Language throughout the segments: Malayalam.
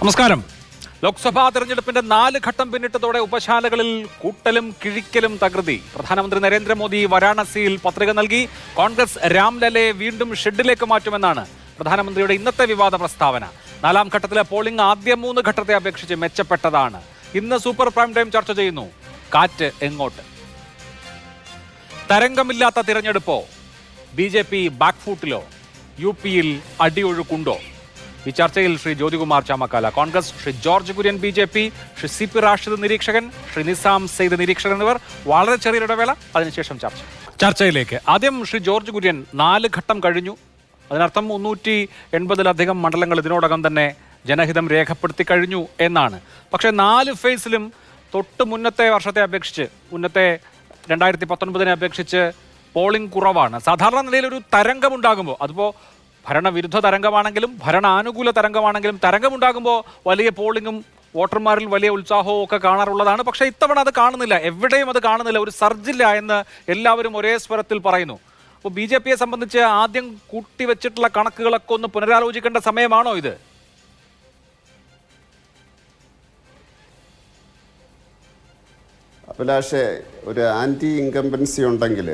നമസ്കാരം. ലോക്സഭാ തെരഞ്ഞെടുപ്പിന്റെ 4 ഘട്ടം പിന്നിട്ടതോടെ ഉപശാലകളിൽ കൂട്ടലും കിഴിക്കലും തകൃതി. പ്രധാനമന്ത്രി നരേന്ദ്രമോദി വാരാണസിയിൽ പത്രിക നൽകി. കോൺഗ്രസ് രാംലലയെ വീണ്ടും ഷെഡിലേക്ക് മാറ്റുമെന്നാണ് പ്രധാനമന്ത്രിയുടെ ഇന്നത്തെ വിവാദ പ്രസ്താവന. 4ാം ഘട്ടത്തിലെ പോളിംഗ് ആദ്യ 3 ഘട്ടത്തെ അപേക്ഷിച്ച് മെച്ചപ്പെട്ടതാണ്. ഇന്ന് സൂപ്പർ പ്രൈം ടൈം ചർച്ച ചെയ്യുന്നു. കാറ്റ് എങ്ങോട്ട്? തരംഗമില്ലാത്ത തിരഞ്ഞെടുപ്പോ? BJP ബാക്ക്ഫൂട്ടിലോ? UP-യിൽ അടിയൊഴുക്കുണ്ടോ? ഈ ചർച്ചയിൽ Shri Jyothikumar Chamakkala Congress, Shri George Kurian BJP, Shri CP Rashid നിരീക്ഷകൻ, ശ്രീ നിസാം സെയ്ദ് നിരീക്ഷകൻ എന്നിവർ. വളരെ ചെറിയൊരു ഇടവേള, അതിനുശേഷം ചർച്ചയിലേക്ക്. ആദ്യം ശ്രീ ജോർജ് കുര്യൻ, 4 ഘട്ടം കഴിഞ്ഞു. അതിനർത്ഥം 380-ലധികം മണ്ഡലങ്ങൾ ഇതിനോടകം തന്നെ ജനഹിതം രേഖപ്പെടുത്തി കഴിഞ്ഞു എന്നാണ്. പക്ഷേ 4 ഫേസിലും തൊട്ട് മുന്നത്തെ വർഷത്തെ അപേക്ഷിച്ച്, മുന്നത്തെ 2019 അപേക്ഷിച്ച് പോളിംഗ് കുറവാണ്. സാധാരണ നിലയിൽ ഒരു തരംഗമുണ്ടാകുമ്പോൾ, അതിപ്പോൾ ഭരണവിരുദ്ധ തരംഗമാണെങ്കിലും ഭരണാനുകൂല തരംഗമാണെങ്കിലും തരംഗമുണ്ടാകുമ്പോൾ വലിയ പോളിംഗും വോട്ടർമാരിൽ വലിയ ഉത്സാഹവും ഒക്കെ കാണാറുള്ളതാണ്. പക്ഷേ ഇത്തവണ അത് കാണുന്നില്ല, എവിടെയും അത് കാണുന്നില്ല, ഒരു സർജില്ല എന്ന് എല്ലാവരും ഒരേ സ്വരത്തിൽ പറയുന്നു. അപ്പോൾ BJP-യെ സംബന്ധിച്ച് ആദ്യം കൂട്ടിവെച്ചിട്ടുള്ള കണക്കുകളൊക്കെ ഒന്ന് പുനരാലോചിക്കേണ്ട സമയമാണോ ഇത്? അഭിലാഷേ, ഒരു ആൻറ്റി ഇൻകംബൻസി ഉണ്ടെങ്കിൽ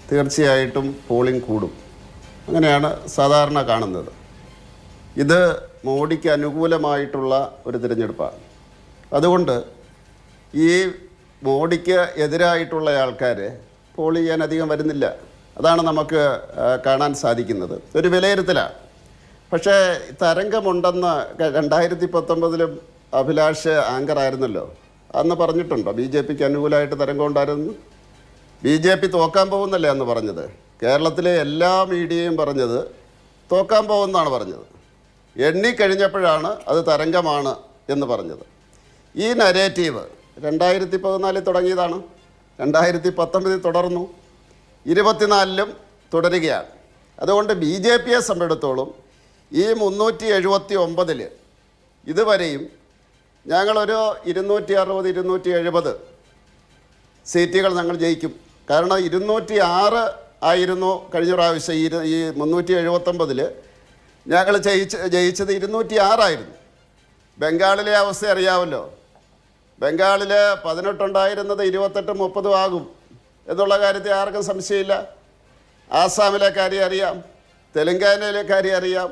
തീർച്ചയായിട്ടും പോളിംഗ് കൂടും. അങ്ങനെയാണ് സാധാരണ കാണുന്നത്. ഇത് മോഡിക്ക് അനുകൂലമായിട്ടുള്ള ഒരു തിരഞ്ഞെടുപ്പാണ്. അതുകൊണ്ട് ഈ മോഡിക്ക് എതിരായിട്ടുള്ള ആൾക്കാർ പോൾ ചെയ്യാൻ അധികം വരുന്നില്ല. അതാണ് നമുക്ക് കാണാൻ സാധിക്കുന്നത്. ഒരു വിലയിരുത്തലാണ്. പക്ഷേ തരംഗമുണ്ടെന്ന് 2019 അഭിലാഷ് ആങ്കറായിരുന്നല്ലോ, അന്ന് പറഞ്ഞിട്ടുണ്ടോ BJP-ക്ക് അനുകൂലമായിട്ട് തരംഗം ഉണ്ടായിരുന്നു? BJP തോക്കാൻ പോകുന്നല്ലേ അന്ന് പറഞ്ഞത്? കേരളത്തിലെ എല്ലാ മീഡിയയും പറഞ്ഞത് തോക്കാൻ പോകുമെന്നാണ് പറഞ്ഞത്. എണ്ണിക്കഴിഞ്ഞപ്പോഴാണ് അത് തരംഗമാണ് എന്ന് പറഞ്ഞത്. ഈ നരേറ്റീവ് 2014 തുടങ്ങിയതാണ്, 2019 തുടർന്നു, 24-ലും തുടരുകയാണ്. അതുകൊണ്ട് BJP-യെ സംബന്ധിച്ചിടത്തോളം ഈ 379 ഇതുവരെയും ഞങ്ങളൊരു 260-270 സീറ്റുകൾ ഞങ്ങൾ ജയിക്കും. കാരണം 206 ആയിരുന്നു കഴിഞ്ഞ പ്രാവശ്യം. ഈ 379 ഞങ്ങൾ ജയിച്ചത് 206 ആയിരുന്നു. ബംഗാളിലെ അവസ്ഥ അറിയാമല്ലോ. ബംഗാളിൽ 18 ഉണ്ടായിരുന്നത് 28-30 ആകും എന്നുള്ള കാര്യത്തിൽ ആർക്കും സംശയമില്ല. ആസാമിലെ കാര്യം അറിയാം, തെലങ്കാനയിലെ കാര്യം അറിയാം,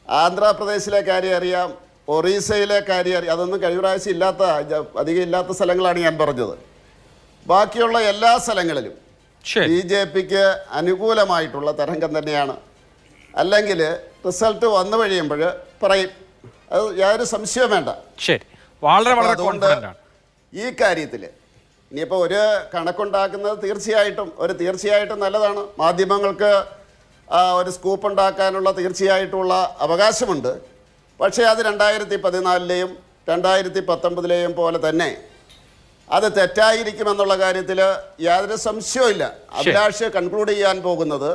ആന്ധ്രാപ്രദേശിലെ കാര്യം അറിയാം, ഒറീസയിലെ കാര്യം അറിയാം. അതൊന്നും കഴിഞ്ഞ പ്രാവശ്യം അധികം ഇല്ലാത്ത സ്ഥലങ്ങളാണ് ഞാൻ പറഞ്ഞത്. ബാക്കിയുള്ള എല്ലാ സ്ഥലങ്ങളിലും BJP-ക്ക് അനുകൂലമായിട്ടുള്ള തരംഗം തന്നെയാണ്. അല്ലെങ്കിൽ റിസൾട്ട് വന്നു കഴിയുമ്പോൾ പറയും, അത് യാതൊരു സംശയവും വേണ്ട. ശരി, വളരെ വളരെ അതുകൊണ്ട് ഈ കാര്യത്തിൽ ഇനിയിപ്പോൾ ഒരു കണക്കുണ്ടാക്കുന്നത് തീർച്ചയായിട്ടും നല്ലതാണ്. മാധ്യമങ്ങൾക്ക് ഒരു സ്കൂപ്പ് ഉണ്ടാക്കാനുള്ള തീർച്ചയായിട്ടുള്ള അവകാശമുണ്ട്. പക്ഷേ അത് 2014-ലെയും 2019-ലെയും പോലെ തന്നെ അത് തെറ്റായിരിക്കുമെന്നുള്ള കാര്യത്തിൽ യാതൊരു സംശയവുമില്ല. അഭിലാഷ് കൺക്ലൂഡ് ചെയ്യാൻ പോകുന്നത്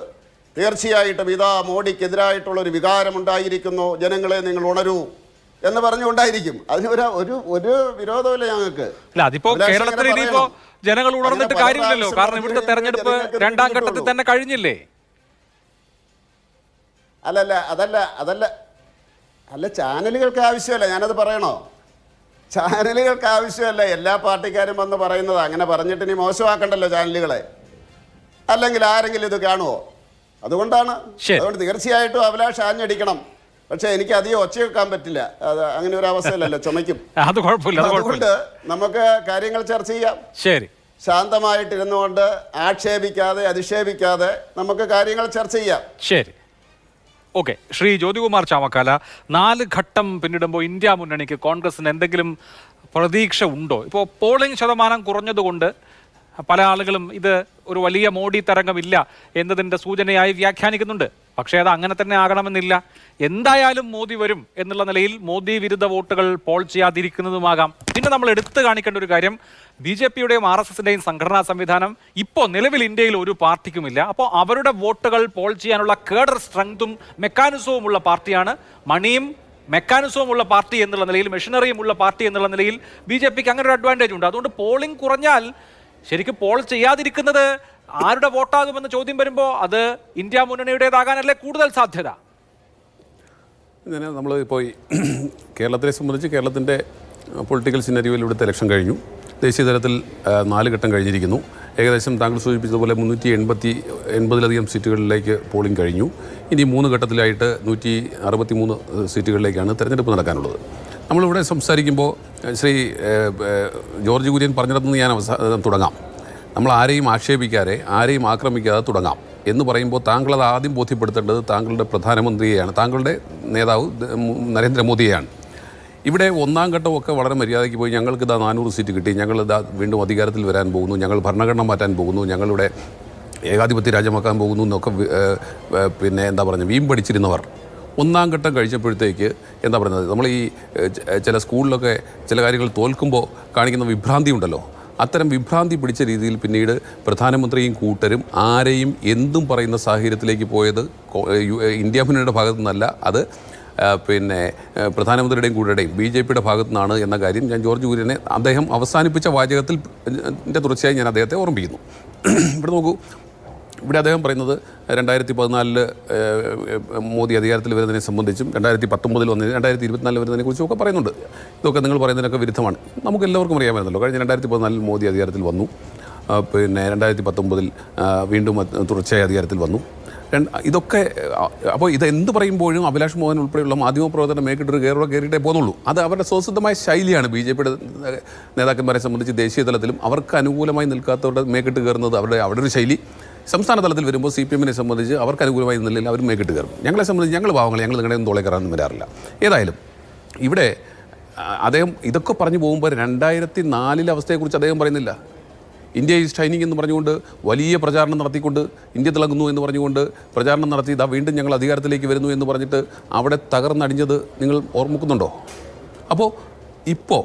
തീർച്ചയായിട്ടും ഇതാ മോഡിക്കെതിരായിട്ടുള്ള ഒരു വികാരമുണ്ടായിരിക്കുന്നു, ജനങ്ങളെ നിങ്ങൾ ഉണരൂ എന്ന് പറഞ്ഞുകൊണ്ടായിരിക്കും. അതിന് ഒരു വിരോധമില്ല ഞങ്ങൾക്ക്. അതിപ്പോ കേരളത്തിൽ ഇനിയിപ്പോ ജനങ്ങൾ ഉണർന്നിട്ട് കാര്യമില്ലല്ലോ, കാരണം ഇവിടുത്തെ തെരഞ്ഞെടുപ്പ് 2ാം ഘട്ടത്തിൽ തന്നെ കഴിഞ്ഞില്ലേ? അതല്ല ചാനലുകൾക്ക് ആവശ്യമല്ല, ഞാനത് പറയണോ? ചാനലുകൾക്ക് ആവശ്യമല്ല, എല്ലാ പാർട്ടിക്കാരും വന്ന് പറയുന്നത്. അങ്ങനെ പറഞ്ഞിട്ട് ഇനി മോശമാക്കണ്ടല്ലോ ചാനലുകളെ, അല്ലെങ്കിൽ ആരെങ്കിലും ഇത് കാണുമോ? അതുകൊണ്ട് തീർച്ചയായിട്ടും അഭിലാഷ് ആഞ്ഞടിക്കണം. പക്ഷെ എനിക്ക് അധികം ഒച്ച വെക്കാൻ പറ്റില്ല, അത് അങ്ങനെ ഒരു അവസ്ഥയിലല്ലോ, ചുമയ്ക്കും. അതുകൊണ്ട് നമുക്ക് കാര്യങ്ങൾ ചർച്ച ചെയ്യാം. ശരി, ശാന്തമായിട്ടിരുന്നുകൊണ്ട് ആക്ഷേപിക്കാതെ അധിക്ഷേപിക്കാതെ നമുക്ക് കാര്യങ്ങൾ ചർച്ച ചെയ്യാം. ശരി, ഓക്കെ. ശ്രീ ജ്യോതികുമാർ ചാമക്കാല, 4 ഘട്ടം പിന്നിടുമ്പോൾ ഇന്ത്യ മുന്നണിക്ക്, കോൺഗ്രസിന് എന്തെങ്കിലും പ്രതീക്ഷ ഉണ്ടോ? ഇപ്പോൾ പോളിംഗ് ശതമാനം കുറഞ്ഞതുകൊണ്ട് പല ആളുകളും ഇത് ഒരു വലിയ മോഡി തരംഗമില്ല എന്നതിൻ്റെ സൂചനയായി വ്യാഖ്യാനിക്കുന്നുണ്ട്. പക്ഷേ അത് അങ്ങനെ തന്നെ ആകണമെന്നില്ല. എന്തായാലും മോദി വരും എന്നുള്ള നിലയിൽ മോദി വിരുദ്ധ വോട്ടുകൾ പോൾ ചെയ്യാതിരിക്കുന്നതുമാകാം. പിന്നെ നമ്മൾ എടുത്തു കാണിക്കേണ്ട ഒരു കാര്യം, BJP-യുടെയും RSS-ന്റെയും സംഘടനാ സംവിധാനം ഇപ്പോൾ നിലവിൽ ഇന്ത്യയിൽ ഒരു പാർട്ടിക്കുമില്ല. അപ്പോൾ അവരുടെ വോട്ടുകൾ പോൾ ചെയ്യാനുള്ള കേഡർ സ്ട്രെങ്തും മെക്കാനിസവും ഉള്ള പാർട്ടിയാണ്. മണിയും മെക്കാനിസവും ഉള്ള പാർട്ടി എന്നുള്ള നിലയിൽ, മെഷീനറിയും ഉള്ള പാർട്ടി എന്നുള്ള നിലയിൽ BJP-ക്ക് അങ്ങനെ ഒരു അഡ്വാൻറ്റേജ് ഉണ്ട്. അതുകൊണ്ട് പോളിംഗ് കുറഞ്ഞാൽ ശരിക്കും പോൾ ചെയ്യാതിരിക്കുന്നത് ആരുടെ വോട്ടാകുമെന്ന് ചോദ്യം വരുമ്പോൾ അത് ഇന്ത്യ മുന്നണിയുടേതാകാനല്ലേ കൂടുതൽ സാധ്യത? നമ്മൾ ഇപ്പോൾ കേരളത്തെ സംബന്ധിച്ച് കേരളത്തിൻ്റെ പൊളിറ്റിക്കൽ സിനറിയോയിൽ ഇവിടുത്തെ ഇലക്ഷൻ കഴിഞ്ഞു. ദേശീയ തലത്തിൽ 4 ഘട്ടം കഴിഞ്ഞിരിക്കുന്നു. ഏകദേശം താങ്കൾ സൂചിപ്പിച്ചതുപോലെ 380 സീറ്റുകളിലേക്ക് പോളിംഗ് കഴിഞ്ഞു. ഇനി 3 ഘട്ടത്തിലായിട്ട് 163 സീറ്റുകളിലേക്കാണ് തെരഞ്ഞെടുപ്പ് നടക്കാനുള്ളത്. നമ്മളിവിടെ സംസാരിക്കുമ്പോൾ ശ്രീ ജോർജ് കുര്യൻ പറഞ്ഞിടത്തുനിന്ന് ഞാൻ തുടങ്ങാം. നമ്മൾ ആരെയും ആക്ഷേപിക്കാതെ ആരെയും ആക്രമിക്കാതെ തുടങ്ങാം എന്ന് പറയുമ്പോൾ താങ്കളത് ആദ്യം ബോധ്യപ്പെടുത്തേണ്ടത് താങ്കളുടെ പ്രധാനമന്ത്രിയെയാണ്, താങ്കളുടെ നേതാവ് നരേന്ദ്രമോദിയെയാണ്. ഇവിടെ 1ാം ഘട്ടമൊക്കെ വളരെ മര്യാദയ്ക്ക് പോയി ഞങ്ങൾക്ക് 400 സീറ്റ് കിട്ടി, ഞങ്ങൾ വീണ്ടും അധികാരത്തിൽ വരാൻ പോകുന്നു, ഞങ്ങൾ ഭരണഘടന മാറ്റാൻ പോകുന്നു, ഞങ്ങളുടെ ഏകാധിപത്യ രാജ്യമാക്കാൻ പോകുന്നു എന്നൊക്കെ പിന്നെ എന്താ പറയുക വീമ്പടിച്ചിരുന്നവർ 1ാം ഘട്ടം കഴിച്ചപ്പോഴത്തേക്ക് എന്താ പറയുന്നത്, നമ്മൾ ഈ ചില സ്കൂളിലൊക്കെ ചില കാര്യങ്ങൾ തോൽക്കുമ്പോൾ കാണിക്കുന്ന വിഭ്രാന്തി ഉണ്ടല്ലോ, അത്തരം വിഭ്രാന്തി പിടിച്ച രീതിയിൽ പിന്നീട് പ്രധാനമന്ത്രിയും കൂട്ടരും ആരെയും എന്തും പറയുന്ന സാഹചര്യത്തിലേക്ക് പോയത് ഇന്ത്യ മുന്നണിയുടെ ഭാഗത്തു നിന്നല്ല, അത് പിന്നെ പ്രധാനമന്ത്രിയുടെയും കൂട്ടരുടെയും BJPയുടെ ഭാഗത്തു നിന്നാണ് എന്ന കാര്യം ഞാൻ ജോർജ് കുര്യനെ അദ്ദേഹം അവസാനിപ്പിച്ച വാചകത്തിൽ തുടർച്ചയായി ഞാൻ അദ്ദേഹത്തെ ഓർമ്മിപ്പിക്കുന്നു. ഇവിടെ നോക്കൂ, ഇവിടെ അദ്ദേഹം പറയുന്നത് 2014 മോദി അധികാരത്തിൽ വരുന്നതിനെ സംബന്ധിച്ചും 2019 വന്നതിന് 2024 വരുന്നതിനെ കുറിച്ചും ഒക്കെ പറയുന്നുണ്ട്. ഇതൊക്കെ നിങ്ങൾ പറയുന്നതിനൊക്കെ വിരുദ്ധമാണ്. നമുക്ക് എല്ലാവർക്കും അറിയാമായിരുന്നല്ലോ, കഴിഞ്ഞ 2014 മോദി അധികാരത്തിൽ വന്നു, പിന്നെ 2019 വീണ്ടും തുടർച്ചയായി അധികാരത്തിൽ വന്നു. ഇതൊക്കെ അപ്പോൾ ഇതെന്ത് പറയുമ്പോഴും അഭിലാഷ് മോഹൻ ഉൾപ്പെടെയുള്ള മാധ്യമപ്രവർത്തനം മേക്കിട്ടൊരു കയറിയിട്ടേ പോകുന്നുള്ളൂ. അത് അവരുടെ സ്വസിദ്ധമായ ശൈലിയാണ്. BJPയുടെ നേതാക്കന്മാരെ സംബന്ധിച്ച് ദേശീയ തലത്തിലും അവർക്ക് അനുകൂലമായി നിൽക്കാത്തവരുടെ മേക്കിട്ട് കയറുന്നത് അവരുടെ ഒരു ശൈലി. സംസ്ഥാന തലത്തിൽ വരുമ്പോൾ CPM-നെ സംബന്ധിച്ച് അവർക്ക് അനുകൂലമായി നിന്നില്ല, അവർ മേക്കിട്ട് കയറും. ഞങ്ങളെ സംബന്ധിച്ച് ഞങ്ങൾ പാവങ്ങൾ, ഞങ്ങൾ നിങ്ങളുടെ തോളെ കയറാനൊന്നും വരാറില്ല. ഏതായാലും ഇവിടെ അദ്ദേഹം ഇതൊക്കെ പറഞ്ഞു പോകുമ്പോൾ 2004 അവസ്ഥയെക്കുറിച്ച് അദ്ദേഹം പറയുന്നില്ല. ഇന്ത്യ ഈസ് ഷൈനിങ് എന്ന് പറഞ്ഞുകൊണ്ട് വലിയ പ്രചാരണം നടത്തിക്കൊണ്ട് ഇന്ത്യ തിളങ്ങുന്നു എന്ന് പറഞ്ഞുകൊണ്ട് പ്രചാരണം നടത്തി വീണ്ടും ഞങ്ങൾ അധികാരത്തിലേക്ക് വരുന്നു എന്ന് പറഞ്ഞിട്ട് അവിടെ തകർന്നടിഞ്ഞത് നിങ്ങൾ ഓർമ്മിക്കുന്നുണ്ടോ? അപ്പോൾ ഇപ്പോൾ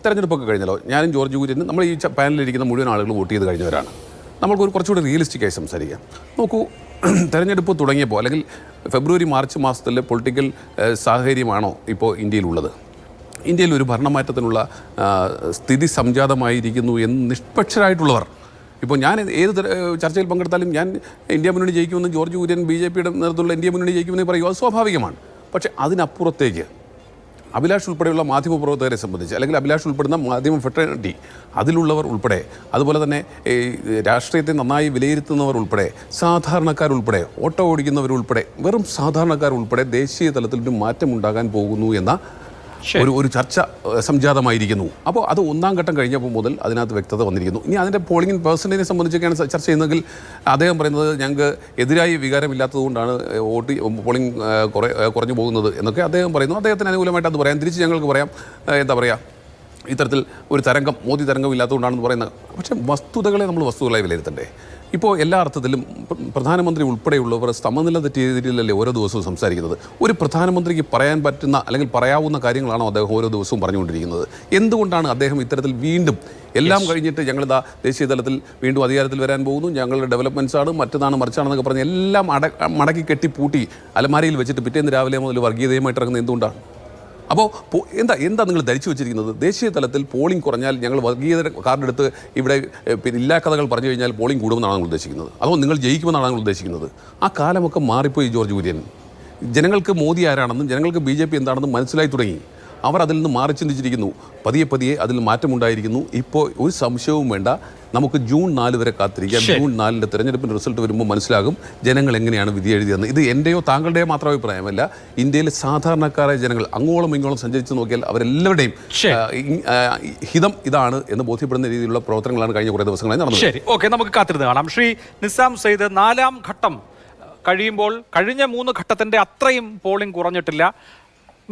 തെരഞ്ഞെടുപ്പൊക്കെ കഴിഞ്ഞല്ലോ, ഞാനും ജോർജ് കുര്യനും നമ്മൾ ഈ പാനലിലിരിക്കുന്ന മുഴുവൻ ആളുകൾ വോട്ട് ചെയ്ത് കഴിഞ്ഞവരാണ്. നമ്മൾക്കൊരു കുറച്ചുകൂടി റിയലിസ്റ്റിക്കായി സംസാരിക്കാം. നോക്കൂ, തെരഞ്ഞെടുപ്പ് തുടങ്ങിയപ്പോൾ അല്ലെങ്കിൽ ഫെബ്രുവരി മാർച്ച് മാസത്തിലെ പൊളിറ്റിക്കൽ സാഹചര്യമാണോ ഇപ്പോൾ ഇന്ത്യയിലുള്ളത്? ഇന്ത്യയിൽ ഒരു ഭരണമാറ്റത്തിനുള്ള സ്ഥിതി സംജാതമായിരിക്കുന്നു എന്ന് നിഷ്പക്ഷരായിട്ടുള്ളവർ, ഇപ്പോൾ ഞാൻ ഏത് ചർച്ചയിൽ പങ്കെടുത്താലും ഞാൻ ഇന്ത്യ മുന്നണി ജയിക്കുമെന്ന് ജോർജ് കുര്യൻ BJPയുടെ നേതൃത്വത്തിലുള്ള ഇന്ത്യ മുന്നണി ജയിക്കുമെന്ന് പറയുക, അത് സ്വാഭാവികമാണ്. പക്ഷേ അതിനപ്പുറത്തേക്ക് അഭിലാഷ് ഉൾപ്പെടെയുള്ള മാധ്യമപ്രവർത്തകരെ സംബന്ധിച്ച് അല്ലെങ്കിൽ അഭിലാഷ് ഉൾപ്പെടുന്ന മാധ്യമ ഫെറ്റേണിറ്റി അതിലുള്ളവർ ഉൾപ്പെടെ, അതുപോലെ തന്നെ രാഷ്ട്രീയത്തെ നന്നായി വിലയിരുത്തുന്നവർ ഉൾപ്പെടെ, സാധാരണക്കാരുൾപ്പെടെ, ഓട്ടോ ഓടിക്കുന്നവരുൾപ്പെടെ, വെറും സാധാരണക്കാരുൾപ്പെടെ ദേശീയ തലത്തിൽ ഒരു മാറ്റം ഉണ്ടാകാൻ പോകുന്നു എന്ന ഒരു ചർച്ച സംജാതമായിരിക്കുന്നു. അപ്പോൾ അത് 1ാം ഘട്ടം കഴിഞ്ഞപ്പോൾ മുതൽ അതിനകത്ത് വ്യക്തത വന്നിരിക്കുന്നു. ഇനി അതിൻ്റെ പോളിംഗ് പേഴ്സൻറ്റേജിനെ സംബന്ധിച്ചൊക്കെയാണ് ചർച്ച ചെയ്യുന്നതെങ്കിൽ അദ്ദേഹം പറയുന്നത് ഞങ്ങൾക്ക് എതിരായി വികാരമില്ലാത്തതുകൊണ്ടാണ് പോളിംഗ് കുറഞ്ഞു പോകുന്നത് എന്നൊക്കെ അദ്ദേഹം പറയുന്നു. അദ്ദേഹത്തിന് അനുകൂലമായിട്ട് അത് പറയാം, തിരിച്ച് ഞങ്ങൾക്ക് പറയാം, എന്താ പറയുക, ഇത്തരത്തിൽ ഒരു തരംഗം, മോദി തരംഗം ഇല്ലാത്തതുകൊണ്ടാണെന്ന് പറയുന്നത്. പക്ഷേ വസ്തുതകളെ നമ്മൾ വസ്തുതകളായി വിലയിരുത്തണ്ടേ? ഇപ്പോൾ എല്ലാ അർത്ഥത്തിലും പ്രധാനമന്ത്രി ഉൾപ്പെടെയുള്ളവർ സമനില തെറ്റിയ രീതിയിലല്ലേ ഓരോ ദിവസവും സംസാരിക്കുന്നത്. ഒരു പ്രധാനമന്ത്രിക്ക് പറയാൻ പറ്റുന്ന അല്ലെങ്കിൽ പറയാവുന്ന കാര്യങ്ങളാണോ അദ്ദേഹം ഓരോ ദിവസവും പറഞ്ഞുകൊണ്ടിരിക്കുന്നത്? എന്തുകൊണ്ടാണ് അദ്ദേഹം ഇത്തരത്തിൽ വീണ്ടും എല്ലാം കഴിഞ്ഞിട്ട് ഞങ്ങളിതാ ദേശീയ തലത്തിൽ വീണ്ടും അധികാരത്തിൽ വരാൻ പോകുന്നു, ഞങ്ങളുടെ ഡെവലപ്മെൻറ്റ്സാണ്, മറ്റതാണ് മറിച്ചാണെന്നൊക്കെ പറഞ്ഞ് എല്ലാം മടക്കി കെട്ടിപ്പൂട്ടി അലമാരയിൽ വെച്ചിട്ട് പിറ്റേന്ന് രാവിലെ മുതൽ വർഗീയതയുമായിട്ട് ഇറങ്ങുന്നത് എന്തുകൊണ്ടാണ്? അപ്പോൾ എന്താ നിങ്ങൾ ധരിച്ചു വെച്ചിരിക്കുന്നത്? ദേശീയ തലത്തിൽ പോളിംഗ് കുറഞ്ഞാൽ ഞങ്ങൾ വർഗീയത കാർഡെടുത്ത് ഇവിടെ ഇല്ലാ കഥകൾ പറഞ്ഞു കഴിഞ്ഞാൽ പോളിംഗ് കൂടുമെന്നാണ് നിങ്ങൾ ഉദ്ദേശിക്കുന്നത്? അതോ നിങ്ങൾ ജയിക്കുമെന്നാണ് നിങ്ങൾ ഉദ്ദേശിക്കുന്നത്? ആ കാലമൊക്കെ മാറിപ്പോയി ജോർജ് കുര്യൻ. ജനങ്ങൾക്ക് മോദി ആരാണെന്നും ജനങ്ങൾക്ക് BJP എന്താണെന്നും മനസ്സിലായി തുടങ്ങി. അവർ അതിൽ നിന്ന് മാറി ചിന്തിച്ചിരിക്കുന്നു. പതിയെ അതിൽ മാറ്റമുണ്ടായിരിക്കുന്നു. ഇപ്പോൾ ഒരു സംശയവും വേണ്ട, നമുക്ക് ജൂൺ 4 വരെ കാത്തിരിക്കാം. ജൂൺ 4 തെരഞ്ഞെടുപ്പിൻ്റെ റിസൾട്ട് വരുമ്പോൾ മനസ്സിലാകും ജനങ്ങൾ എങ്ങനെയാണ് വിധി എഴുതിയെന്ന്. ഇത് എൻ്റെയോ താങ്കളുടെയോ മാത്രം അഭിപ്രായമല്ല, ഇന്ത്യയിലെ സാധാരണക്കാരായ ജനങ്ങൾ അങ്ങോളം ഇങ്ങോളം സഞ്ചരിച്ച് നോക്കിയാൽ അവരെല്ലാവരുടെയും ഹിതം ഇതാണ് എന്ന് ബോധ്യപ്പെടുന്ന രീതിയിലുള്ള പ്രവർത്തനങ്ങളാണ് കഴിഞ്ഞ കുറേ ദിവസങ്ങളായി നടന്നത്. ശരി, ഓക്കെ, നമുക്ക് കാത്തിരുന്ന് കാണാം. ശ്രീ നിസാം സെയ്ദ്, 4ാം ഘട്ടം കഴിയുമ്പോൾ കഴിഞ്ഞ 3 ഘട്ടത്തിൻ്റെ അത്രയും പോളിംഗ് കുറഞ്ഞിട്ടില്ല.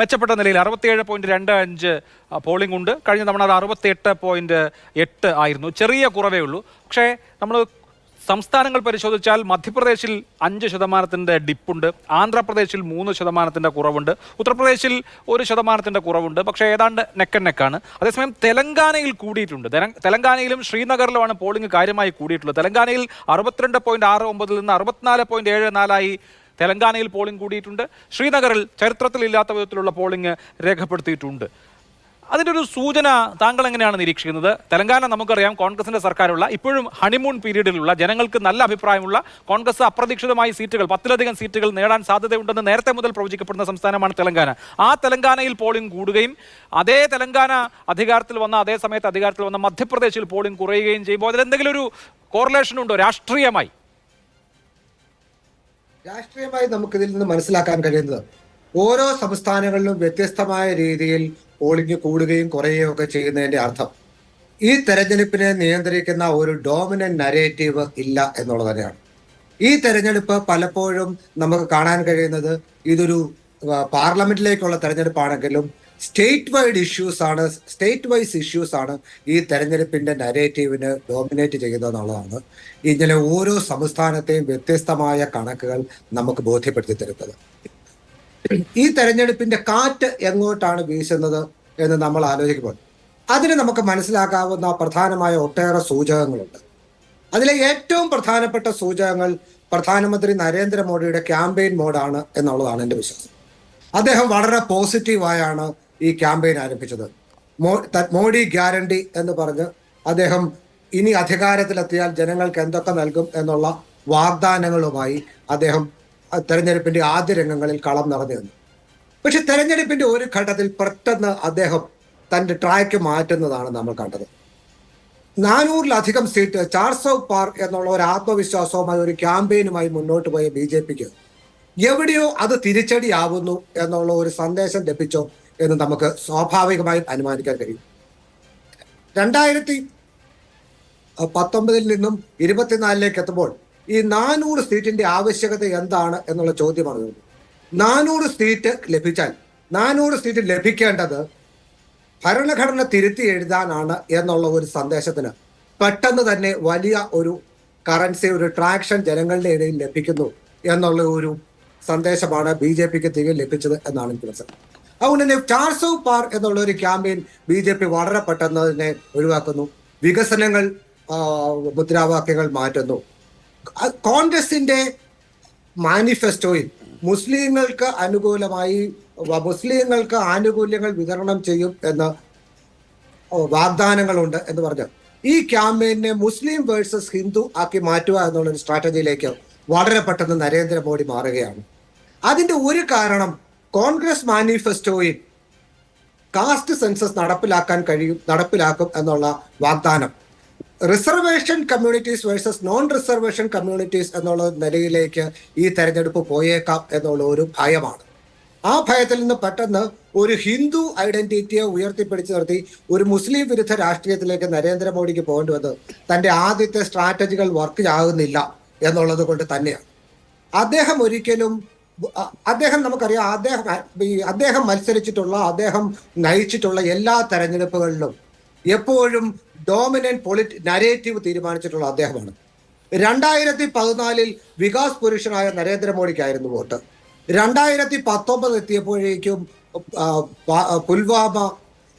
മെച്ചപ്പെട്ട നിലയിൽ 67.25 പോളിംഗ് ഉണ്ട്. കഴിഞ്ഞ തവണ അത് 68.8 ആയിരുന്നു. ചെറിയ കുറവേ ഉള്ളൂ. പക്ഷേ നമ്മൾ സംസ്ഥാനങ്ങൾ പരിശോധിച്ചാൽ മധ്യപ്രദേശിൽ 5% ഡിപ്പുണ്ട്, ആന്ധ്രാപ്രദേശിൽ 3% കുറവുണ്ട്, ഉത്തർപ്രദേശിൽ 1% കുറവുണ്ട്. പക്ഷേ ഏതാണ്ട് നെക്കാണ്. അതേസമയം തെലങ്കാനയിൽ കൂടിയിട്ടുണ്ട്. തെലങ്കാനയിലും ശ്രീനഗറിലുമാണ് പോളിംഗ് കാര്യമായി കൂടിയിട്ടുള്ളത്. തെലങ്കാനയിൽ 62.69 നിന്ന് 64.74 തെലങ്കാനയിൽ പോളിംഗ് കൂടിയിട്ടുണ്ട്. ശ്രീനഗറിൽ ചരിത്രത്തിലില്ലാത്ത വിധത്തിലുള്ള പോളിംഗ് രേഖപ്പെടുത്തിയിട്ടുണ്ട്. അതിൻ്റെ ഒരു സൂചന താങ്കൾ എങ്ങനെയാണ് നിരീക്ഷിക്കുന്നത്? തെലങ്കാന നമുക്കറിയാം കോൺഗ്രസിന്റെ സർക്കാരുള്ള ഇപ്പോഴും ഹണിമൂൺ പീരീഡിലുള്ള ജനങ്ങൾക്ക് നല്ല അഭിപ്രായമുള്ള കോൺഗ്രസ് അപ്രതീക്ഷിതമായി സീറ്റുകൾ 10ലധികം സീറ്റുകൾ നേടാൻ സാധ്യതയുണ്ടെന്ന് നേരത്തെ മുതൽ പ്രവചിക്കപ്പെടുന്ന സംസ്ഥാനമാണ് തെലങ്കാന. ആ തെലങ്കാനയിൽ പോളിംഗ് കൂടുകയും അതേ തെലങ്കാന അധികാരത്തിൽ വന്ന അതേ സമയത്ത് അധികാരത്തിൽ വന്ന മധ്യപ്രദേശിൽ പോളിംഗ് കുറയുകയും ചെയ്യുമ്പോൾ അതിലെന്തെങ്കിലും ഒരു കോറിലേഷൻ ഉണ്ടോ രാഷ്ട്രീയമായി? രാഷ്ട്രീയമായി നമുക്കിതിൽ നിന്ന് മനസ്സിലാക്കാൻ കഴിയുന്നത് ഓരോ സംസ്ഥാനങ്ങളിലും വ്യത്യസ്തമായ രീതിയിൽ പോളിംഗ് കൂടുകയും കുറയുകയും ഒക്കെ ചെയ്യുന്നതിന്റെ അർത്ഥം ഈ തെരഞ്ഞെടുപ്പിനെ നിയന്ത്രിക്കുന്ന ഒരു ഡോമിനന്റ് നരേറ്റീവ് ഇല്ല എന്നുള്ളത് തന്നെയാണ്. ഈ തെരഞ്ഞെടുപ്പ് പലപ്പോഴും നമുക്ക് കാണാൻ കഴിയുന്നത് ഇതൊരു പാർലമെന്റിലേക്കുള്ള തെരഞ്ഞെടുപ്പാണെങ്കിലും സ്റ്റേറ്റ് വൈസ് ഇഷ്യൂസ് ആണ് ഈ തെരഞ്ഞെടുപ്പിന്റെ നരേറ്റീവിന് ഡോമിനേറ്റ് ചെയ്യുന്നത് എന്നുള്ളതാണ് ഇങ്ങനെ ഓരോ സംസ്ഥാനത്തെയും വ്യത്യസ്തമായ കണക്കുകൾ നമുക്ക് ബോധ്യപ്പെടുത്തി തരുന്നത്. ഈ തെരഞ്ഞെടുപ്പിന്റെ കാറ്റ് എങ്ങോട്ടാണ് വീശുന്നത് എന്ന് നമ്മൾ ആലോചിക്കുമ്പോൾ അതിന് നമുക്ക് മനസ്സിലാക്കാവുന്ന പ്രധാനമായ ഒട്ടേറെ സൂചകങ്ങളുണ്ട്. അതിലെ ഏറ്റവും പ്രധാനപ്പെട്ട സൂചകങ്ങൾ പ്രധാനമന്ത്രി നരേന്ദ്രമോദിയുടെ ക്യാമ്പയിൻ മോഡാണ് എന്നുള്ളതാണ് എൻ്റെ വിശ്വാസം. അദ്ദേഹം വളരെ പോസിറ്റീവായാണ് ഈ ക്യാമ്പയിൻ ആരംഭിച്ചത്. മോഡി ഗ്യാരണ്ടി എന്ന് പറഞ്ഞ് അദ്ദേഹം ഇനി അധികാരത്തിലെത്തിയാൽ ജനങ്ങൾക്ക് എന്തൊക്കെ നൽകും എന്നുള്ള വാഗ്ദാനങ്ങളുമായി അദ്ദേഹം തെരഞ്ഞെടുപ്പിന്റെ ആദ്യ രംഗങ്ങളിൽ കളം നിറഞ്ഞു നിന്നു. പക്ഷെ തെരഞ്ഞെടുപ്പിന്റെ ഒരു ഘട്ടത്തിൽ പെട്ടെന്ന് അദ്ദേഹം തന്റെ ട്രാക്ക് മാറ്റുന്നതാണ് നമ്മൾ കണ്ടത്. 400-ലധികം സീറ്റ് 400 പാർ എന്നുള്ള ഒരു ആത്മവിശ്വാസവുമായി ഒരു ക്യാമ്പയിനുമായി മുന്നോട്ട് പോയ BJPക്ക് എവിടെയോ അത് തിരിച്ചടിയാവുന്നു എന്നുള്ള ഒരു സന്ദേശം ലഭിച്ചോ എന്ന് നമുക്ക് സ്വാഭാവികമായും അനുമാനിക്കാൻ കഴിയും. 2019 നിന്നും 24 എത്തുമ്പോൾ ഈ 400 സീറ്റിന്റെ ആവശ്യകത എന്താണ് എന്നുള്ള ചോദ്യമാണ്. 400 സീറ്റ് ലഭിച്ചാൽ 400 സീറ്റ് ലഭിക്കേണ്ടത് ഭരണഘടന തിരുത്തി എഴുതാനാണ് എന്നുള്ള ഒരു സന്ദേശത്തിന് പെട്ടെന്ന് തന്നെ വലിയ ഒരു കറൻസി, ഒരു ട്രാക്ഷൻ ജനങ്ങളുടെ ഇടയിൽ ലഭിക്കുന്നു എന്നുള്ള ഒരു സന്ദേശമാണ് BJPക്ക് തിരികെ ലഭിച്ചത് എന്നാണ് എനിക്ക് മനസ്സിലാക്കുന്നത്. അതുകൊണ്ട് തന്നെ 400 പാർ എന്നുള്ള ഒരു ക്യാമ്പയിൻ BJP വളരെ പെട്ടെന്ന് തന്നെ ഒഴിവാക്കുന്നു. വികസനങ്ങൾ മുദ്രാവാക്യങ്ങൾ മാറ്റുന്നു. കോൺഗ്രസിന്റെ മാനിഫെസ്റ്റോയിൽ മുസ്ലിങ്ങൾക്ക് അനുകൂലമായി മുസ്ലിങ്ങൾക്ക് ആനുകൂല്യങ്ങൾ വിതരണം ചെയ്യും എന്ന വാഗ്ദാനങ്ങളുണ്ട് എന്ന് പറഞ്ഞു ഈ ക്യാമ്പയിനെ മുസ്ലിം വേഴ്സസ് ഹിന്ദു ആക്കി മാറ്റുക എന്നുള്ളൊരു സ്ട്രാറ്റജിയിലേക്ക് വളരെ പെട്ടെന്ന് നരേന്ദ്രമോദി മാറുകയാണ്. അതിന്റെ ഒരു കാരണം കോൺഗ്രസ് മാനിഫെസ്റ്റോയിൽ കാസ്റ്റ് സെൻസസ് നടപ്പിലാക്കും എന്നുള്ള വാഗ്ദാനം reservation communities versus non reservation communities എന്നുള്ള നിലയിലേക്ക് ഈ തെരഞ്ഞെടുപ്പ് പോയേക്കാം എന്നുള്ള ഒരു ഭയമാണ്. ആ ഭയത്തിൽ നിന്ന് പെട്ടെന്ന് ഒരു ഹിന്ദു ഐഡന്റിറ്റിയെ ഉയർത്തിപ്പിടിച്ചു നിർത്തി ഒരു മുസ്ലിം വിരുദ്ധ രാഷ്ട്രീയത്തിലേക്ക് നരേന്ദ്രമോദിക്ക് പോകേണ്ടി വന്നത് തന്റെ ആദ്യത്തെ സ്ട്രാറ്റജികൾ വർക്ക് ആകുന്നില്ല എന്നുള്ളത് കൊണ്ട് തന്നെയാണ്. നമുക്കറിയാം അദ്ദേഹം മത്സരിച്ചിട്ടുള്ള, അദ്ദേഹം നയിച്ചിട്ടുള്ള എല്ലാ തെരഞ്ഞെടുപ്പുകളിലും എപ്പോഴും ഡോമിനന്റ് നരേറ്റീവ് തീരുമാനിച്ചിട്ടുള്ള അദ്ദേഹമാണ്. 2014 വികാസ് പുരുഷനായ നരേന്ദ്രമോദിക്കായിരുന്നു വോട്ട്. 2019 എത്തിയപ്പോഴേക്കും പുൽവാമ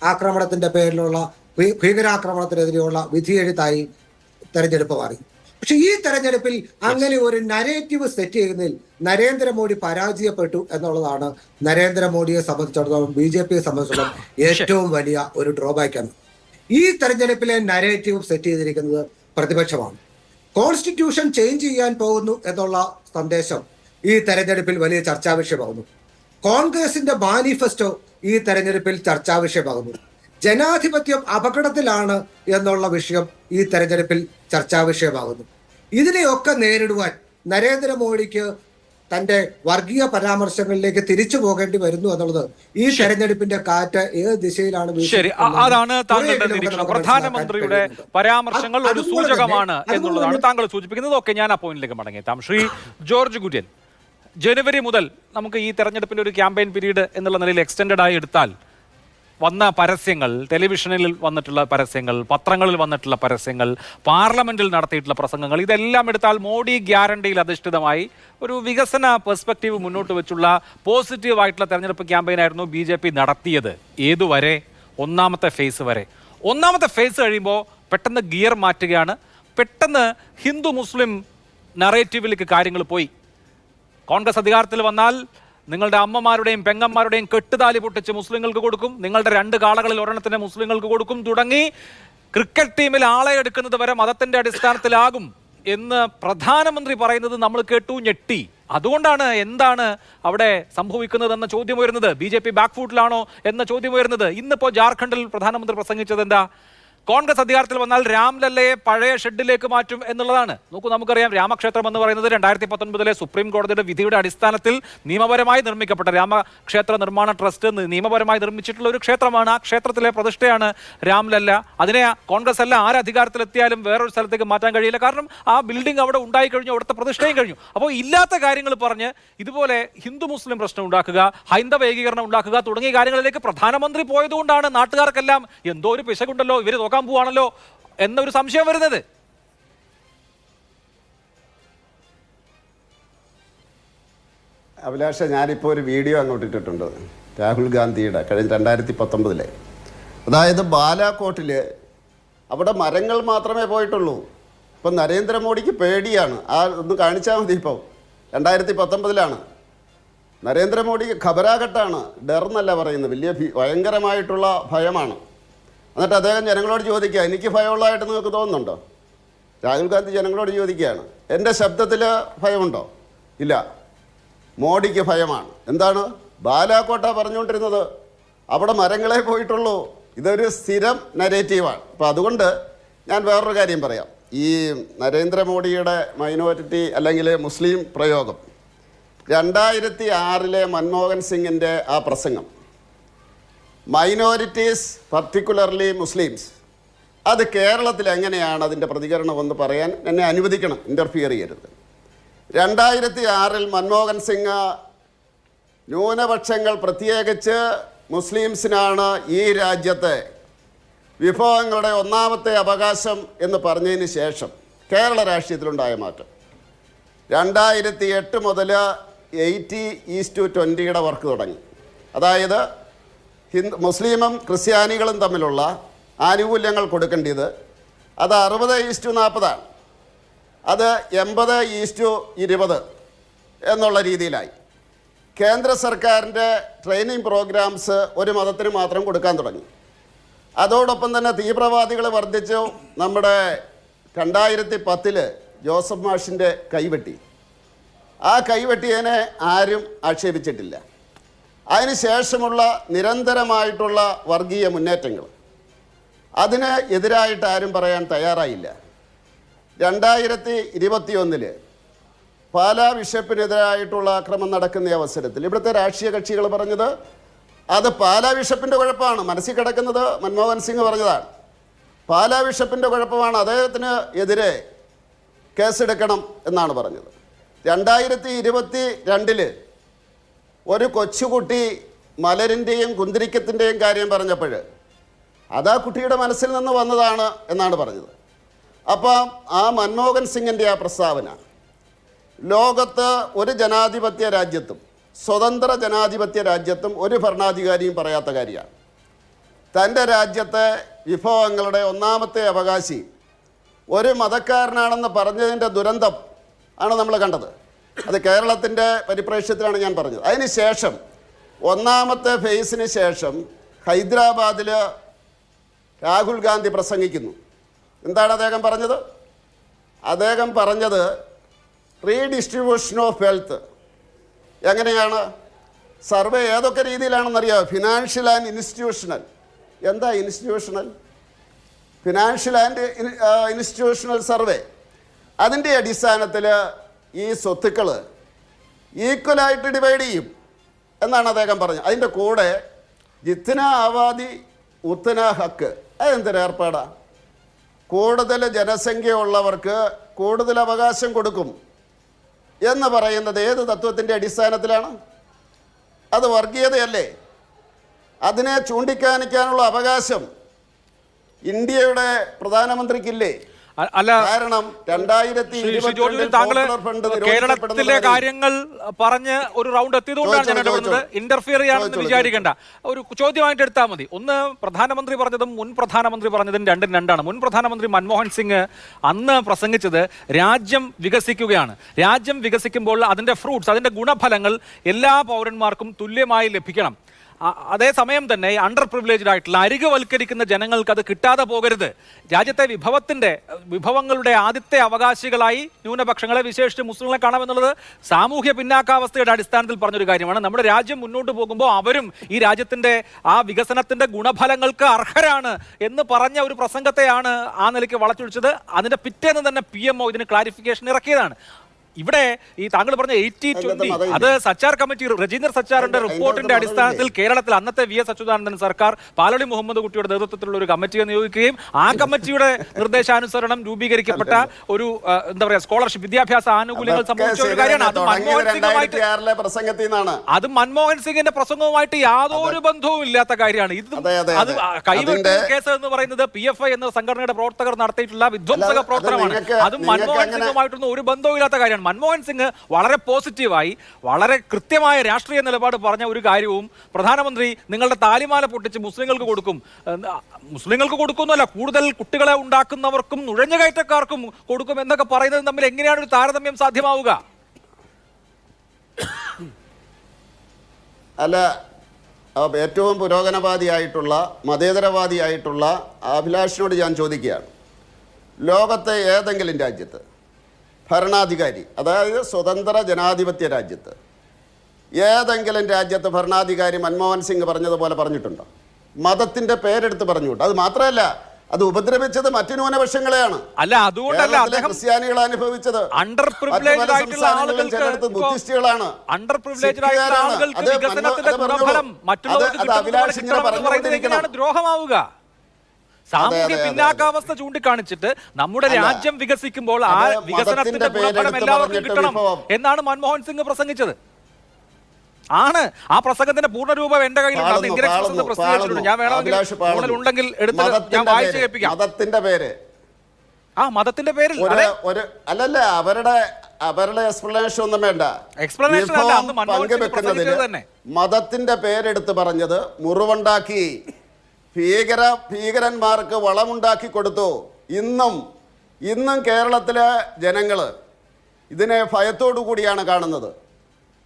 ആക്രമണത്തിന്റെ പേരിലുള്ള ഭീകരാക്രമണത്തിനെതിരെയുള്ള വിധിയെഴുത്തായി തെരഞ്ഞെടുപ്പ് മാറി. പക്ഷെ ഈ തെരഞ്ഞെടുപ്പിൽ അങ്ങനെ ഒരു നരേറ്റീവ് സെറ്റ് ചെയ്യുന്നതിൽ നരേന്ദ്രമോദി പരാജയപ്പെട്ടു എന്നുള്ളതാണ് നരേന്ദ്രമോദിയെ സംബന്ധിച്ചിടത്തോളം BJPയെ സംബന്ധിച്ചിടത്തോളം ഏറ്റവും വലിയ ഒരു ഡ്രോബാക്കാണ്. ഈ തെരഞ്ഞെടുപ്പിലെ നരേറ്റീവ് സെറ്റ് ചെയ്തിരിക്കുന്നത് പ്രതിപക്ഷമാണ്. കോൺസ്റ്റിറ്റ്യൂഷൻ ചേഞ്ച് ചെയ്യാൻ പോകുന്നു എന്നുള്ള സന്ദേശം ഈ തെരഞ്ഞെടുപ്പിൽ വലിയ ചർച്ചാ വിഷയമാകുന്നു. കോൺഗ്രസിന്റെ മാനിഫെസ്റ്റോ ഈ തെരഞ്ഞെടുപ്പിൽ ചർച്ചാ വിഷയമാകുന്നു. ജനാധിപത്യം അപകടത്തിലാണ് എന്നുള്ള വിഷയം ഈ തെരഞ്ഞെടുപ്പിൽ ചർച്ചാ വിഷയമാകുന്നു. ഇതിനെയൊക്കെ നേരിടുവാൻ നരേന്ദ്രമോദിക്ക് തന്റെ വർഗീയ പരാമർശങ്ങളിലേക്ക് തിരിച്ചു പോകേണ്ടി വരുന്നു എന്നുള്ളത് ഈ തെരഞ്ഞെടുപ്പിന്റെ കാറ്റ് ഏത് ദിശയിലാണ് ശരി, അതാണ് താങ്കളുടെ നിരീക്ഷണം. പ്രധാനമന്ത്രിയുടെ പരാമർശങ്ങൾ ഒരു സൂചകമാണ് എന്നുള്ളതാണ് താങ്കൾ സൂചിപ്പിക്കുന്നത്. ഓക്കെ, ഞാൻ ആ പോയിന്റിലേക്ക് മടങ്ങിയെത്താം. ശ്രീ ജോർജ് കുര്യൻ, ജനുവരി മുതൽ നമുക്ക് ഈ തെരഞ്ഞെടുപ്പിന്റെ ഒരു ക്യാമ്പയിൻ പീരീഡ് എന്നുള്ള നിലയിൽ എക്സ്റ്റെൻഡഡ് ആയി എടുത്താൽ വന്ന പരസ്യങ്ങൾ, ടെലിവിഷനിൽ വന്നിട്ടുള്ള പരസ്യങ്ങൾ, പത്രങ്ങളിൽ വന്നിട്ടുള്ള പരസ്യങ്ങൾ, പാർലമെന്റിൽ നടത്തിയിട്ടുള്ള പ്രസംഗങ്ങൾ, ഇതെല്ലാം എടുത്താൽ മോഡി ഗ്യാരണ്ടിയിൽ അധിഷ്ഠിതമായി ഒരു വികസന പെർസ്പെക്റ്റീവ് മുന്നോട്ട് വെച്ചുള്ള പോസിറ്റീവായിട്ടുള്ള തെരഞ്ഞെടുപ്പ് ക്യാമ്പയിനായിരുന്നു BJP നടത്തിയത്. ഏതുവരെ? ഒന്നാമത്തെ ഫേസ് വരെ. ഒന്നാമത്തെ ഫേസ് കഴിയുമ്പോൾ പെട്ടെന്ന് ഗിയർ മാറ്റുകയാണ്. പെട്ടെന്ന് ഹിന്ദു മുസ്ലിം നറേറ്റീവിലേക്ക് കാര്യങ്ങൾ പോയി. കോൺഗ്രസ് അധികാരത്തിൽ വന്നാൽ നിങ്ങളുടെ അമ്മമാരുടെയും പെങ്ങന്മാരുടെയും കെട്ടുതാലി പൊട്ടിച്ച് മുസ്ലിങ്ങൾക്ക് കൊടുക്കും, നിങ്ങളുടെ 2 കാളകളിൽ ഒരെണ്ണത്തിന് മുസ്ലിങ്ങൾക്ക് കൊടുക്കും തുടങ്ങി ക്രിക്കറ്റ് ടീമിൽ ആളെ എടുക്കുന്നത് വരെ മതത്തിന്റെ അടിസ്ഥാനത്തിലാകും എന്ന് പ്രധാനമന്ത്രി പറയുന്നത് നമ്മൾ കേട്ടു, ഞെട്ടി. അതുകൊണ്ടാണ് എന്താണ് അവിടെ സംഭവിക്കുന്നതെന്ന ചോദ്യം ഉയരുന്നത്. BJP ബാക്ക് ഫൂട്ടിലാണോ എന്ന ചോദ്യം ഉയരുന്നത്. ഇന്നിപ്പോൾ ജാർഖണ്ഡിൽ പ്രധാനമന്ത്രി പ്രസംഗിച്ചത് എന്താ? കോൺഗ്രസ് അധികാരത്തിൽ വന്നാൽ രാംലല്ലയെ പഴയ ഷെഡിലേക്ക് മാറ്റും എന്നുള്ളതാണ്. നോക്കൂ, നമുക്കറിയാം രാമക്ഷേത്രം എന്ന് പറയുന്നത് 2019 സുപ്രീം കോടതിയുടെ വിധിയുടെ അടിസ്ഥാനത്തിൽ നിയമപരമായി നിർമ്മിക്കപ്പെട്ട രാമക്ഷേത്ര നിർമ്മാണ ട്രസ്റ്റ് നിയമപരമായി നിർമ്മിച്ചിട്ടുള്ള ഒരു ക്ഷേത്രമാണ്. ആ ക്ഷേത്രത്തിലെ പ്രതിഷ്ഠയാണ് രാംലല്ല. അതിനെ കോൺഗ്രസ് അല്ല ആരധികാരത്തിലെത്തിയാലും വേറൊരു സ്ഥലത്തേക്ക് മാറ്റാൻ കഴിയില്ല. കാരണം ആ ബിൽഡിംഗ് അവിടെ ഉണ്ടായി കഴിഞ്ഞു, അവിടുത്തെ പ്രതിഷ്ഠയും കഴിഞ്ഞു. അപ്പോൾ ഇല്ലാത്ത കാര്യങ്ങൾ പറഞ്ഞ് ഇതുപോലെ ഹിന്ദു മുസ്ലിം പ്രശ്നം ഉണ്ടാക്കുക, ഹൈന്ദവ ഏകീകരണം ഉണ്ടാക്കുക തുടങ്ങിയ കാര്യങ്ങളിലേക്ക് പ്രധാനമന്ത്രി പോയതുകൊണ്ടാണ് നാട്ടുകാർക്കെല്ലാം എന്തോ ഒരു പിശകുണ്ടല്ലോ, ഇവർ നോക്കാൻ പോവാണല്ലോ എന്നൊരു സംശയം വരുന്നത്. അഭിലാഷ, ഞാനിപ്പോൾ ഒരു വീഡിയോ അങ്ങോട്ട് ഇട്ടിട്ടുണ്ട് രാഹുൽ ഗാന്ധിയുടെ കഴിഞ്ഞ 2019. അതായത് ബാലാകോട്ടിൽ അവിടെ മരങ്ങൾ മാത്രമേ പോയിട്ടുള്ളൂ. ഇപ്പം നരേന്ദ്രമോദിക്ക് പേടിയാണ്. ഒന്ന് കാണിച്ചാൽ മതി. ഇപ്പോൾ 2019 നരേന്ദ്രമോദിക്ക് ഖബരാഘട്ടാണ്, ഡെർന്നല്ല പറയുന്നത്, വലിയ ഭയങ്കരമായിട്ടുള്ള ഭയമാണ്. എന്നിട്ട് അദ്ദേഹം ജനങ്ങളോട് ചോദിക്കുക, എനിക്ക് ഭയമുള്ളതായിട്ട് നിങ്ങൾക്ക് തോന്നുന്നുണ്ടോ? രാഹുൽ ഗാന്ധി ജനങ്ങളോട് ചോദിക്കുകയാണ്, എൻ്റെ ശബ്ദത്തിൽ ഭയമുണ്ടോ? ഇല്ല, മോഡിക്ക് ഭയമാണ്. എന്താണ് ബാലാകോട്ട പറഞ്ഞുകൊണ്ടിരുന്നത്? അവിടെ മരങ്ങളെ പോയിട്ടുള്ളൂ. ഇതൊരു സ്ഥിരം നരേറ്റീവാണ്. അപ്പോൾ അതുകൊണ്ട് ഞാൻ വേറൊരു കാര്യം പറയാം. ഈ നരേന്ദ്രമോദിയുടെ മൈനോറിറ്റി അല്ലെങ്കിൽ മുസ്ലിം പ്രയോഗം 2006 മൻമോഹൻ സിംഗിൻ്റെ ആ പ്രസംഗം, മൈനോറിറ്റീസ് പർട്ടിക്കുലർലി മുസ്ലിംസ്, അത് കേരളത്തിൽ എങ്ങനെയാണ് അതിൻ്റെ പ്രതികരണം എന്ന് പറയാൻ എന്നെ അനുവദിക്കണം, ഇൻ്റർഫിയർ ചെയ്യരുത്. 2006 മൻമോഹൻ സിംഗ് ന്യൂനപക്ഷങ്ങൾ പ്രത്യേകിച്ച് മുസ്ലിംസിനാണ് ഈ രാജ്യത്തെ വിഭവങ്ങളുടെ ഒന്നാമത്തെ അവകാശം എന്ന് പറഞ്ഞതിന് ശേഷം കേരള രാഷ്ട്രീയത്തിലുണ്ടായ മാറ്റം 2008 മുതൽ 80:20 വർക്ക് തുടങ്ങി. അതായത് മുസ്ലിമും ക്രിസ്ത്യാനികളും തമ്മിലുള്ള ആനുകൂല്യങ്ങൾ കൊടുക്കേണ്ടത് അത് 60:40 അത് 80:20 എന്നുള്ള രീതിയിലായി. കേന്ദ്ര സർക്കാരിൻ്റെ ട്രെയിനിങ് പ്രോഗ്രാംസ് ഒരു മതത്തിന് മാത്രം കൊടുക്കാൻ തുടങ്ങി. അതോടൊപ്പം തന്നെ തീവ്രവാദികൾ വർദ്ധിച്ചു. നമ്മുടെ 2010 ജോസഫ് മാഷിൻ്റെ കൈവെട്ടി. ആ കൈവെട്ടിയതിനെ ആരും ആക്ഷേപിച്ചിട്ടില്ല. അതിനുശേഷമുള്ള നിരന്തരമായിട്ടുള്ള വർഗീയ മുന്നേറ്റങ്ങൾ, അതിന് എതിരായിട്ട് ആരും പറയാൻ തയ്യാറായില്ല. 2021 പാലാ ബിഷപ്പിനെതിരായിട്ടുള്ള ആക്രമണം നടക്കുന്ന അവസരത്തിൽ ഇവിടുത്തെ രാഷ്ട്രീയ കക്ഷികൾ പറഞ്ഞത് അത് പാലാ ബിഷപ്പിൻ്റെ കുഴപ്പമാണ്. മനസ്സിൽ കിടക്കുന്നത് മൻമോഹൻ സിംഗ് പറഞ്ഞതാണ്. പാലാ ബിഷപ്പിൻ്റെ കുഴപ്പമാണ്, അദ്ദേഹത്തിന് എതിരെ കേസെടുക്കണം എന്നാണ് പറഞ്ഞത്. 2022 ഒരു കൊച്ചുകുട്ടി മലരിൻ്റെയും കുന്തിരിക്കത്തിൻ്റെയും കാര്യം പറഞ്ഞപ്പോൾ അത് ആ കുട്ടിയുടെ മനസ്സിൽ നിന്ന് വന്നതാണ് എന്നാണ് പറഞ്ഞത്. അപ്പം ആ മൻമോഹൻ സിംഗിൻ്റെ ആ പ്രസ്താവന ലോകത്ത് ഒരു ജനാധിപത്യ രാജ്യത്തും സ്വതന്ത്ര ജനാധിപത്യ രാജ്യത്തും ഒരു ഭരണാധികാരിയും പറയാത്ത കാര്യമാണ്. തൻ്റെ രാജ്യത്തെ വിഭവങ്ങളുടെ ഒന്നാമത്തെ അവകാശി ഒരു മതക്കാരനാണെന്ന് പറഞ്ഞതിൻ്റെ ദുരന്തം ആണ് നമ്മൾ കണ്ടത്. അത് കേരളത്തിൻ്റെ പരിപ്രേക്ഷ്യത്തിലാണ് ഞാൻ പറഞ്ഞത്. അതിന് ശേഷം ഒന്നാമത്തെ ഫേസിന് ശേഷം ഹൈദരാബാദിൽ രാഹുൽ ഗാന്ധി പ്രസംഗിക്കുന്നു. എന്താണ് അദ്ദേഹം പറഞ്ഞത്? അദ്ദേഹം പറഞ്ഞത് റീഡിസ്ട്രിബ്യൂഷൻ ഓഫ് വെൽത്ത്. എങ്ങനെയാണ് സർവേ? ഏതൊക്കെ രീതിയിലാണെന്നറിയാമോ? Financial and institutional. എന്താ institutional? Financial and institutional survey. അതിൻ്റെ അടിസ്ഥാനത്തിൽ ഈ സ്വത്തുക്കൾ ഈക്വലായിട്ട് ഡിവൈഡ് ചെയ്യും എന്നാണ് അദ്ദേഹം പറഞ്ഞത്. അതിൻ്റെ കൂടെ ജിത്ന ആവാദി ഉത്തന ഹക്ക്. അതെന്തൊരു ഏർപ്പാടാണ്? കൂടുതൽ ജനസംഖ്യ ഉള്ളവർക്ക് കൂടുതൽ അവകാശം കൊടുക്കും എന്ന് പറയുന്നത് ഏത് തത്വത്തിൻ്റെ അടിസ്ഥാനത്തിലാണ്? അത് വർഗീയതയല്ലേ? അതിനെ ചൂണ്ടിക്കാണിക്കാനുള്ള അവകാശം ഇന്ത്യയുടെ പ്രധാനമന്ത്രിക്കില്ലേ? അല്ല കാരണം താങ്കൾ കേരളത്തിലെ കാര്യങ്ങൾ പറഞ്ഞ് ഒരു റൗണ്ട് എത്തിയതുകൊണ്ടാണ് ഞാൻ ഇടപെടുന്നത്. ഇന്റർഫിയർ ചെയ്യാമെന്ന് വിചാരിക്കേണ്ട. ഒരു ചോദ്യമായിട്ട് എടുത്താൽ മതി. ഒന്ന്, പ്രധാനമന്ത്രി പറഞ്ഞതും മുൻ പ്രധാനമന്ത്രി പറഞ്ഞതും രണ്ടും രണ്ടാണ്. മുൻ പ്രധാനമന്ത്രി മൻമോഹൻ സിംഗ് അന്ന് പ്രസംഗിച്ചത് രാജ്യം വികസിക്കുകയാണ്. രാജ്യം വികസിക്കുമ്പോൾ അതിന്റെ ഫ്രൂട്ട്സ്, അതിന്റെ ഗുണഫലങ്ങൾ എല്ലാ പൗരന്മാർക്കും തുല്യമായി ലഭിക്കണം. അതേസമയം തന്നെ അണ്ടർ പ്രിവിലേജ്ഡ് ആയിട്ടുള്ള അരികുവൽക്കരിക്കുന്ന ജനങ്ങൾക്ക് അത് കിട്ടാതെ പോകരുത്. രാജ്യത്തെ വിഭവങ്ങളുടെ ആദ്യത്തെ അവകാശികളായി ന്യൂനപക്ഷങ്ങളെ, വിശേഷിച്ച് മുസ്ലിങ്ങളെ കാണാമെന്നുള്ളത് സാമൂഹ്യ പിന്നാക്കാവസ്ഥയുടെ അടിസ്ഥാനത്തിൽ പറഞ്ഞൊരു കാര്യമാണ്. നമ്മുടെ രാജ്യം മുന്നോട്ട് പോകുമ്പോൾ അവരും ഈ രാജ്യത്തിന്റെ ആ വികസനത്തിന്റെ ഗുണഫലങ്ങൾക്ക് അർഹരാണ് എന്ന് പറഞ്ഞ ഒരു പ്രസംഗത്തെയാണ് ആ നിലയ്ക്ക് വളച്ചൊഴിച്ചത്. അതിന്റെ പിറ്റേന്ന് തന്നെ PMO ഇതിന് ക്ലാരിഫിക്കേഷൻ ഇറക്കിയതാണ്. ഇവിടെ ഈ താങ്കൾ പറഞ്ഞ 80-20 അത് സച്ചാർ കമ്മിറ്റി, രജീന്ദർ സച്ചാറിന്റെ റിപ്പോർട്ടിന്റെ അടിസ്ഥാനത്തിൽ കേരളത്തിൽ അന്നത്തെ VS അച്യുതാനന്ദൻ സർക്കാർ പാലോളി മുഹമ്മദ് കുട്ടിയുടെ നേതൃത്വത്തിലുള്ള ഒരു കമ്മിറ്റിയെ നിയോഗിക്കുകയും ആ കമ്മിറ്റിയുടെ നിർദ്ദേശാനുസരണം രൂപീകരിക്കപ്പെട്ട ഒരു എന്താ പറയാ സ്കോളർഷിപ്പ്, വിദ്യാഭ്യാസ ആനുകൂല്യങ്ങൾ സംബന്ധിച്ച ഒരു കാര്യമാണ്. അത് മൻമോഹൻ സിംഗിന്റെ പ്രസംഗവുമായിട്ട് യാതൊരു ബന്ധവും ഇല്ലാത്ത കാര്യമാണ്. ഇത് അത് കൈവെട്ട് കേസ് എന്ന് പറയുന്നത് PFI എന്ന സംഘടനയുടെ പ്രവർത്തകർ നടത്തിയിട്ടുള്ള വിധ്വംസക പ്രവർത്തനമാണ്. അതും മൻമോഹൻ സിംഗുമായിട്ടൊന്നും ഒരു ബന്ധവും ഇല്ലാത്ത കാര്യമാണ്. മൻമോഹൻ സിംഗ് വളരെ പോസിറ്റീവായി, വളരെ കൃത്യമായ രാഷ്ട്രീയ നിലപാട് പറഞ്ഞ ഒരു കാര്യവും പ്രധാനമന്ത്രി നിങ്ങളുടെ താലിമാല പൊട്ടിച്ച് മുസ്ലിങ്ങൾക്ക് കൊടുക്കും, മുസ്ലിങ്ങൾക്ക് കൊടുക്കുന്നല്ല, കൂടുതൽ കുട്ടികളെ ഉണ്ടാക്കുന്നവർക്കും നുഴഞ്ഞുകയറ്റക്കാർക്കും കൊടുക്കും എന്നൊക്കെ പറയുന്നത് തമ്മിൽ എങ്ങനെയാണ് ഒരു താരതമ്യം സാധ്യമാവുക? അല്ല, ഏറ്റവും പുരോഗമനവാദിയായിട്ടുള്ള മതേതരവാദിയായിട്ടുള്ള അഭിലാഷിനോട് ഞാൻ ചോദിക്കുകയാണ്, ലോകത്തെ ഏതെങ്കിലും രാജ്യത്ത് ഭരണാധികാരി, അതായത് സ്വതന്ത്ര ജനാധിപത്യ രാജ്യത്ത്, ഏതെങ്കിലും രാജ്യത്ത് ഭരണാധികാരി മൻമോഹൻ സിംഗ് പറഞ്ഞതുപോലെ പറഞ്ഞിട്ടുണ്ടോ? മതത്തിന്റെ പേരെടുത്ത് പറഞ്ഞുകൊണ്ട്. അത് മാത്രമല്ല, അത് ഉപദ്രവിച്ചത് മറ്റു ന്യൂനപക്ഷങ്ങളെയാണ്. അല്ല, അതുകൊണ്ടല്ല ക്രിസ്ത്യാനികൾ അനുഭവിച്ചത്. അണ്ടർ പ്രിവിലേജ്ഡ് ആയിട്ടുള്ള ആളുകൾക്ക്, ബുദ്ധിസ്റ്റുകളാണ്. അണ്ടർ പ്രിവിലേജ്ഡ് ആയിട്ടുള്ള ആളുകൾക്ക് വികസനത്തിന്റെ ഗുണഫലം മറ്റുള്ളവർക്ക് ദ്രോഹമാവുക. സാമൂഹ്യ പിന്നാക്കാവസ്ഥ ചൂണ്ടിക്കാണിച്ചിട്ട് നമ്മുടെ രാജ്യം വികസിക്കുമ്പോൾ ആ വികസനത്തിന്റെ ഗുണഫലം എല്ലാവർക്കും കിട്ടണം എന്നാണ് മൻമോഹൻ സിംഗ് പ്രസംഗിച്ചത്. ആണ് ആ പ്രസംഗത്തിന്റെ പൂർണ്ണരൂപം എന്റെ കയ്യിലുണ്ട്. ഇന്ത്യൻ എക്സ്പ്രസിന്റെ പ്രസിദ്ധീകരിച്ചിട്ടുണ്ട്. ഞാൻ വേണമെങ്കിൽ ഉണ്ടെങ്കിൽ എടുത്ത് ഞാൻ വായിച്ചു കേൾപ്പിക്കാം. മതത്തിന്റെ പേര്, മതത്തിന്റെ പേരിൽ അല്ലല്ല, അവരുടെ എക്സ്പ്ലനേഷൻ ഒന്നും വേണ്ട. എക്സ്പ്ലനേഷൻ പങ്കുവെക്കുന്നതിന് മതത്തിന്റെ പേരെടുത്ത് പറഞ്ഞത് മുറിവുണ്ടാക്കി, ഭീകരന്മാർക്ക് വളമുണ്ടാക്കി കൊടുത്തു. ഇന്നും കേരളത്തിലെ ജനങ്ങൾ ഇതിനെ ഭയത്തോടു കൂടിയാണ് കാണുന്നത്.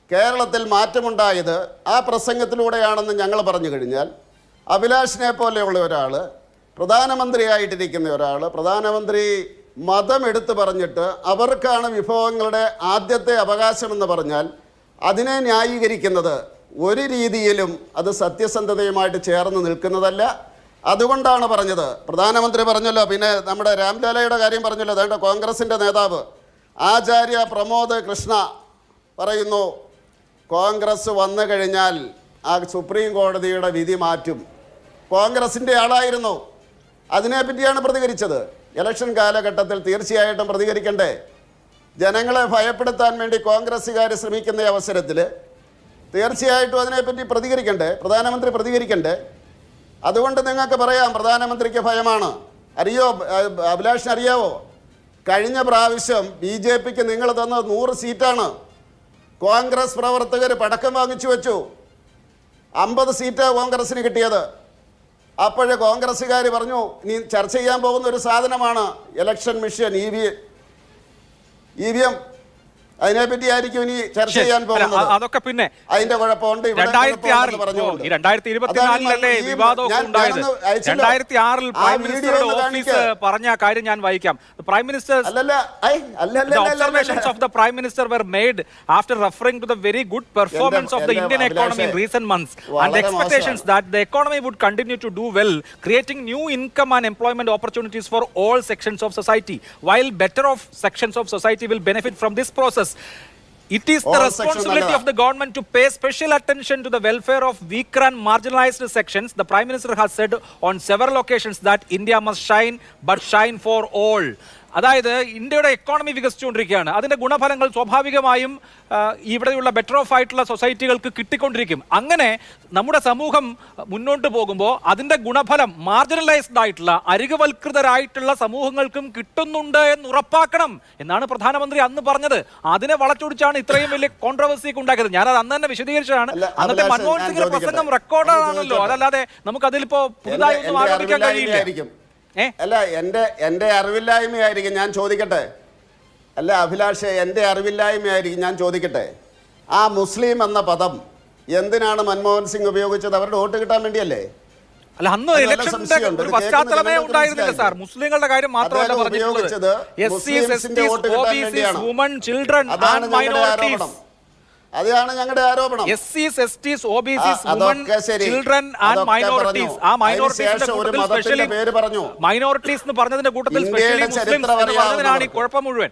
കേരളത്തിൽ മാറ്റമുണ്ടായത് ആ പ്രസംഗത്തിലൂടെയാണെന്ന് ഞങ്ങൾ പറഞ്ഞു കഴിഞ്ഞാൽ, അഭിലാഷിനെ പോലെയുള്ള ഒരാൾ, പ്രധാനമന്ത്രിയായിട്ടിരിക്കുന്ന ഒരാൾ, പ്രധാനമന്ത്രി മതം എടുത്തു പറഞ്ഞിട്ട് അവർക്കാണ് വിഭവങ്ങളുടെ ആദ്യത്തെ അവകാശമെന്ന് പറഞ്ഞാൽ അതിനെ ന്യായീകരിക്കുന്നത് ഒരു രീതിയിലും അത് സത്യസന്ധതയുമായിട്ട് ചേർന്ന് നിൽക്കുന്നതല്ല. അതുകൊണ്ടാണ് പറഞ്ഞത്. പ്രധാനമന്ത്രി പറഞ്ഞല്ലോ, പിന്നെ നമ്മുടെ രാംലാലയുടെ കാര്യം പറഞ്ഞല്ലോ. അതുകൊണ്ട് കോൺഗ്രസിൻ്റെ നേതാവ് ആചാര്യ പ്രമോദ് കൃഷ്ണ പറയുന്നു, കോൺഗ്രസ് വന്നു കഴിഞ്ഞാൽ ആ സുപ്രീം കോടതിയുടെ വിധി മാറ്റും. കോൺഗ്രസിൻ്റെ ആളായിരുന്നു, അതിനെപ്പറ്റിയാണ് പ്രതികരിച്ചത്. ഇലക്ഷൻ കാലഘട്ടത്തിൽ തീർച്ചയായിട്ടും പ്രതികരിക്കണ്ടേ? ജനങ്ങളെ ഭയപ്പെടുത്താൻ വേണ്ടി കോൺഗ്രസ്സുകാർ ശ്രമിക്കുന്ന അവസരത്തിൽ തീർച്ചയായിട്ടും അതിനെപ്പറ്റി പ്രതികരിക്കണ്ടേ? പ്രധാനമന്ത്രി പ്രതികരിക്കണ്ടേ? അതുകൊണ്ട് നിങ്ങൾക്ക് പറയാം, പ്രധാനമന്ത്രിക്ക് ഭയമാണ്. അഭിലാഷിന് അറിയാവോ, കഴിഞ്ഞ പ്രാവശ്യം BJPക്ക് നിങ്ങൾ തന്ന 100 സീറ്റാണ്. കോൺഗ്രസ് പ്രവർത്തകർ പടക്കം വാങ്ങിച്ചു വെച്ചു. 50 സീറ്റാണ് കോൺഗ്രസിന് കിട്ടിയത്. അപ്പോഴേ കോൺഗ്രസ്സുകാർ പറഞ്ഞു, ഇനി ചർച്ച ചെയ്യാൻ പോകുന്ന ഒരു സാധനമാണ് ഇലക്ഷൻ മിഷൻ, EVM. അതിനെപ്പറ്റി ആയിരിക്കും ഇനി ചർച്ച ചെയ്യാൻ പോകുന്നത്. അതൊക്കെ പിന്നെ അതിന്റെ കുഴപ്പമുണ്ട്. 2024 വിവാദമൊക്കെ ഉണ്ടായത്. 2006 പ്രൈം മിനിസ്റ്ററുടെ ഓഫീസ് പറഞ്ഞ കാര്യം ഞാൻ വായിക്കാം. Prime minister observations of the prime minister were made after referring to the very good performance of the Indian economy in recent months and the expectations that the economy would continue to do well, creating new income and employment opportunities for all sections of society, while better off sections of society will benefit from this process. It is the responsibility of the government to pay special attention to the welfare of weaker and marginalized sections. The Prime Minister has said on several occasions that India must shine, but shine for all. അതായത് ഇന്ത്യയുടെ എക്കോണമി വികസിച്ചുകൊണ്ടിരിക്കുകയാണ്. അതിന്റെ ഗുണഫലങ്ങൾ സ്വാഭാവികമായും ഇവിടെയുള്ള ബെറ്റർ ഓഫ് ആയിട്ടുള്ള സൊസൈറ്റികൾക്ക് കിട്ടിക്കൊണ്ടിരിക്കും. അങ്ങനെ നമ്മുടെ സമൂഹം മുന്നോട്ട് പോകുമ്പോൾ അതിന്റെ ഗുണഫലം മാർജിനലൈസ്ഡ് ആയിട്ടുള്ള അരികുവൽകൃതരായിട്ടുള്ള സമൂഹങ്ങൾക്കും കിട്ടുന്നുണ്ട് എന്ന് ഉറപ്പാക്കണം എന്നാണ് പ്രധാനമന്ത്രി അന്ന് പറഞ്ഞത്. അതിനെ വളച്ചൊടിച്ചാണ് ഇത്രയും വലിയ കോൺട്രവേഴ്സിയൊക്കെ ഉണ്ടാക്കിയത്. ഞാനത് അന്ന് തന്നെ വിശദീകരിച്ചതാണ്. അന്നത്തെ മൻമോഹൻ സിംഗിന്റെ പ്രസംഗം റെക്കോർഡാണല്ലോ, അതല്ലാതെ നമുക്ക് അതിലിപ്പോ പുതുതായി ഒന്നും ആരോപിക്കാൻ കഴിയില്ല. അല്ല, എൻ്റെ അറിവില്ലായ്മയായിരിക്കും, ഞാൻ ചോദിക്കട്ടെ. അല്ല അഭിലാഷ്, എൻ്റെ അറിവില്ലായ്മയായിരിക്കും, ഞാൻ ചോദിക്കട്ടെ. ആ മുസ്ലിം എന്ന പദം എന്തിനാണ് മൻമോഹൻ സിംഗ് ഉപയോഗിച്ചത്? അവരുടെ വോട്ട് കിട്ടാൻ വേണ്ടിയല്ലേ? അല്ല, അന്ന് ഇലക്ഷന്റെ ഒരു പശ്ചാത്തലമേ ഉണ്ടായിരുന്നില്ല സാർ. മുസ്ലിങ്ങളുടെ കാര്യം മാത്രമല്ല പറഞ്ഞിട്ടുള്ളത്. എസ്സീസ്, എസ്ടിസ്, ഒബിസിസ്, വുമൺ, ചിൽഡ്രൻ ആൻഡ് മൈനോറിറ്റീസ്. അതാണ് ഞങ്ങളുടെ ആരോപണം. എസ്സീസ്, എസ്ടിസ്, ഒബിസിസ്, വുമൺ, ചിൽഡ്രൻ ആൻഡ് മൈനോറിറ്റീസ്. ആ മൈനോറിറ്റീസിന്റെ കൂട്ടത്തിൽ സ്പെഷ്യലി മൈനോറിറ്റീസ് എന്ന് പറഞ്ഞതിന്റെ കൂട്ടത്തിൽ സ്പെഷ്യലി മുസ്ലിംസ് എന്ന് പറഞ്ഞതിനാണ് ഈ കുഴപ്പം മുഴുവൻ.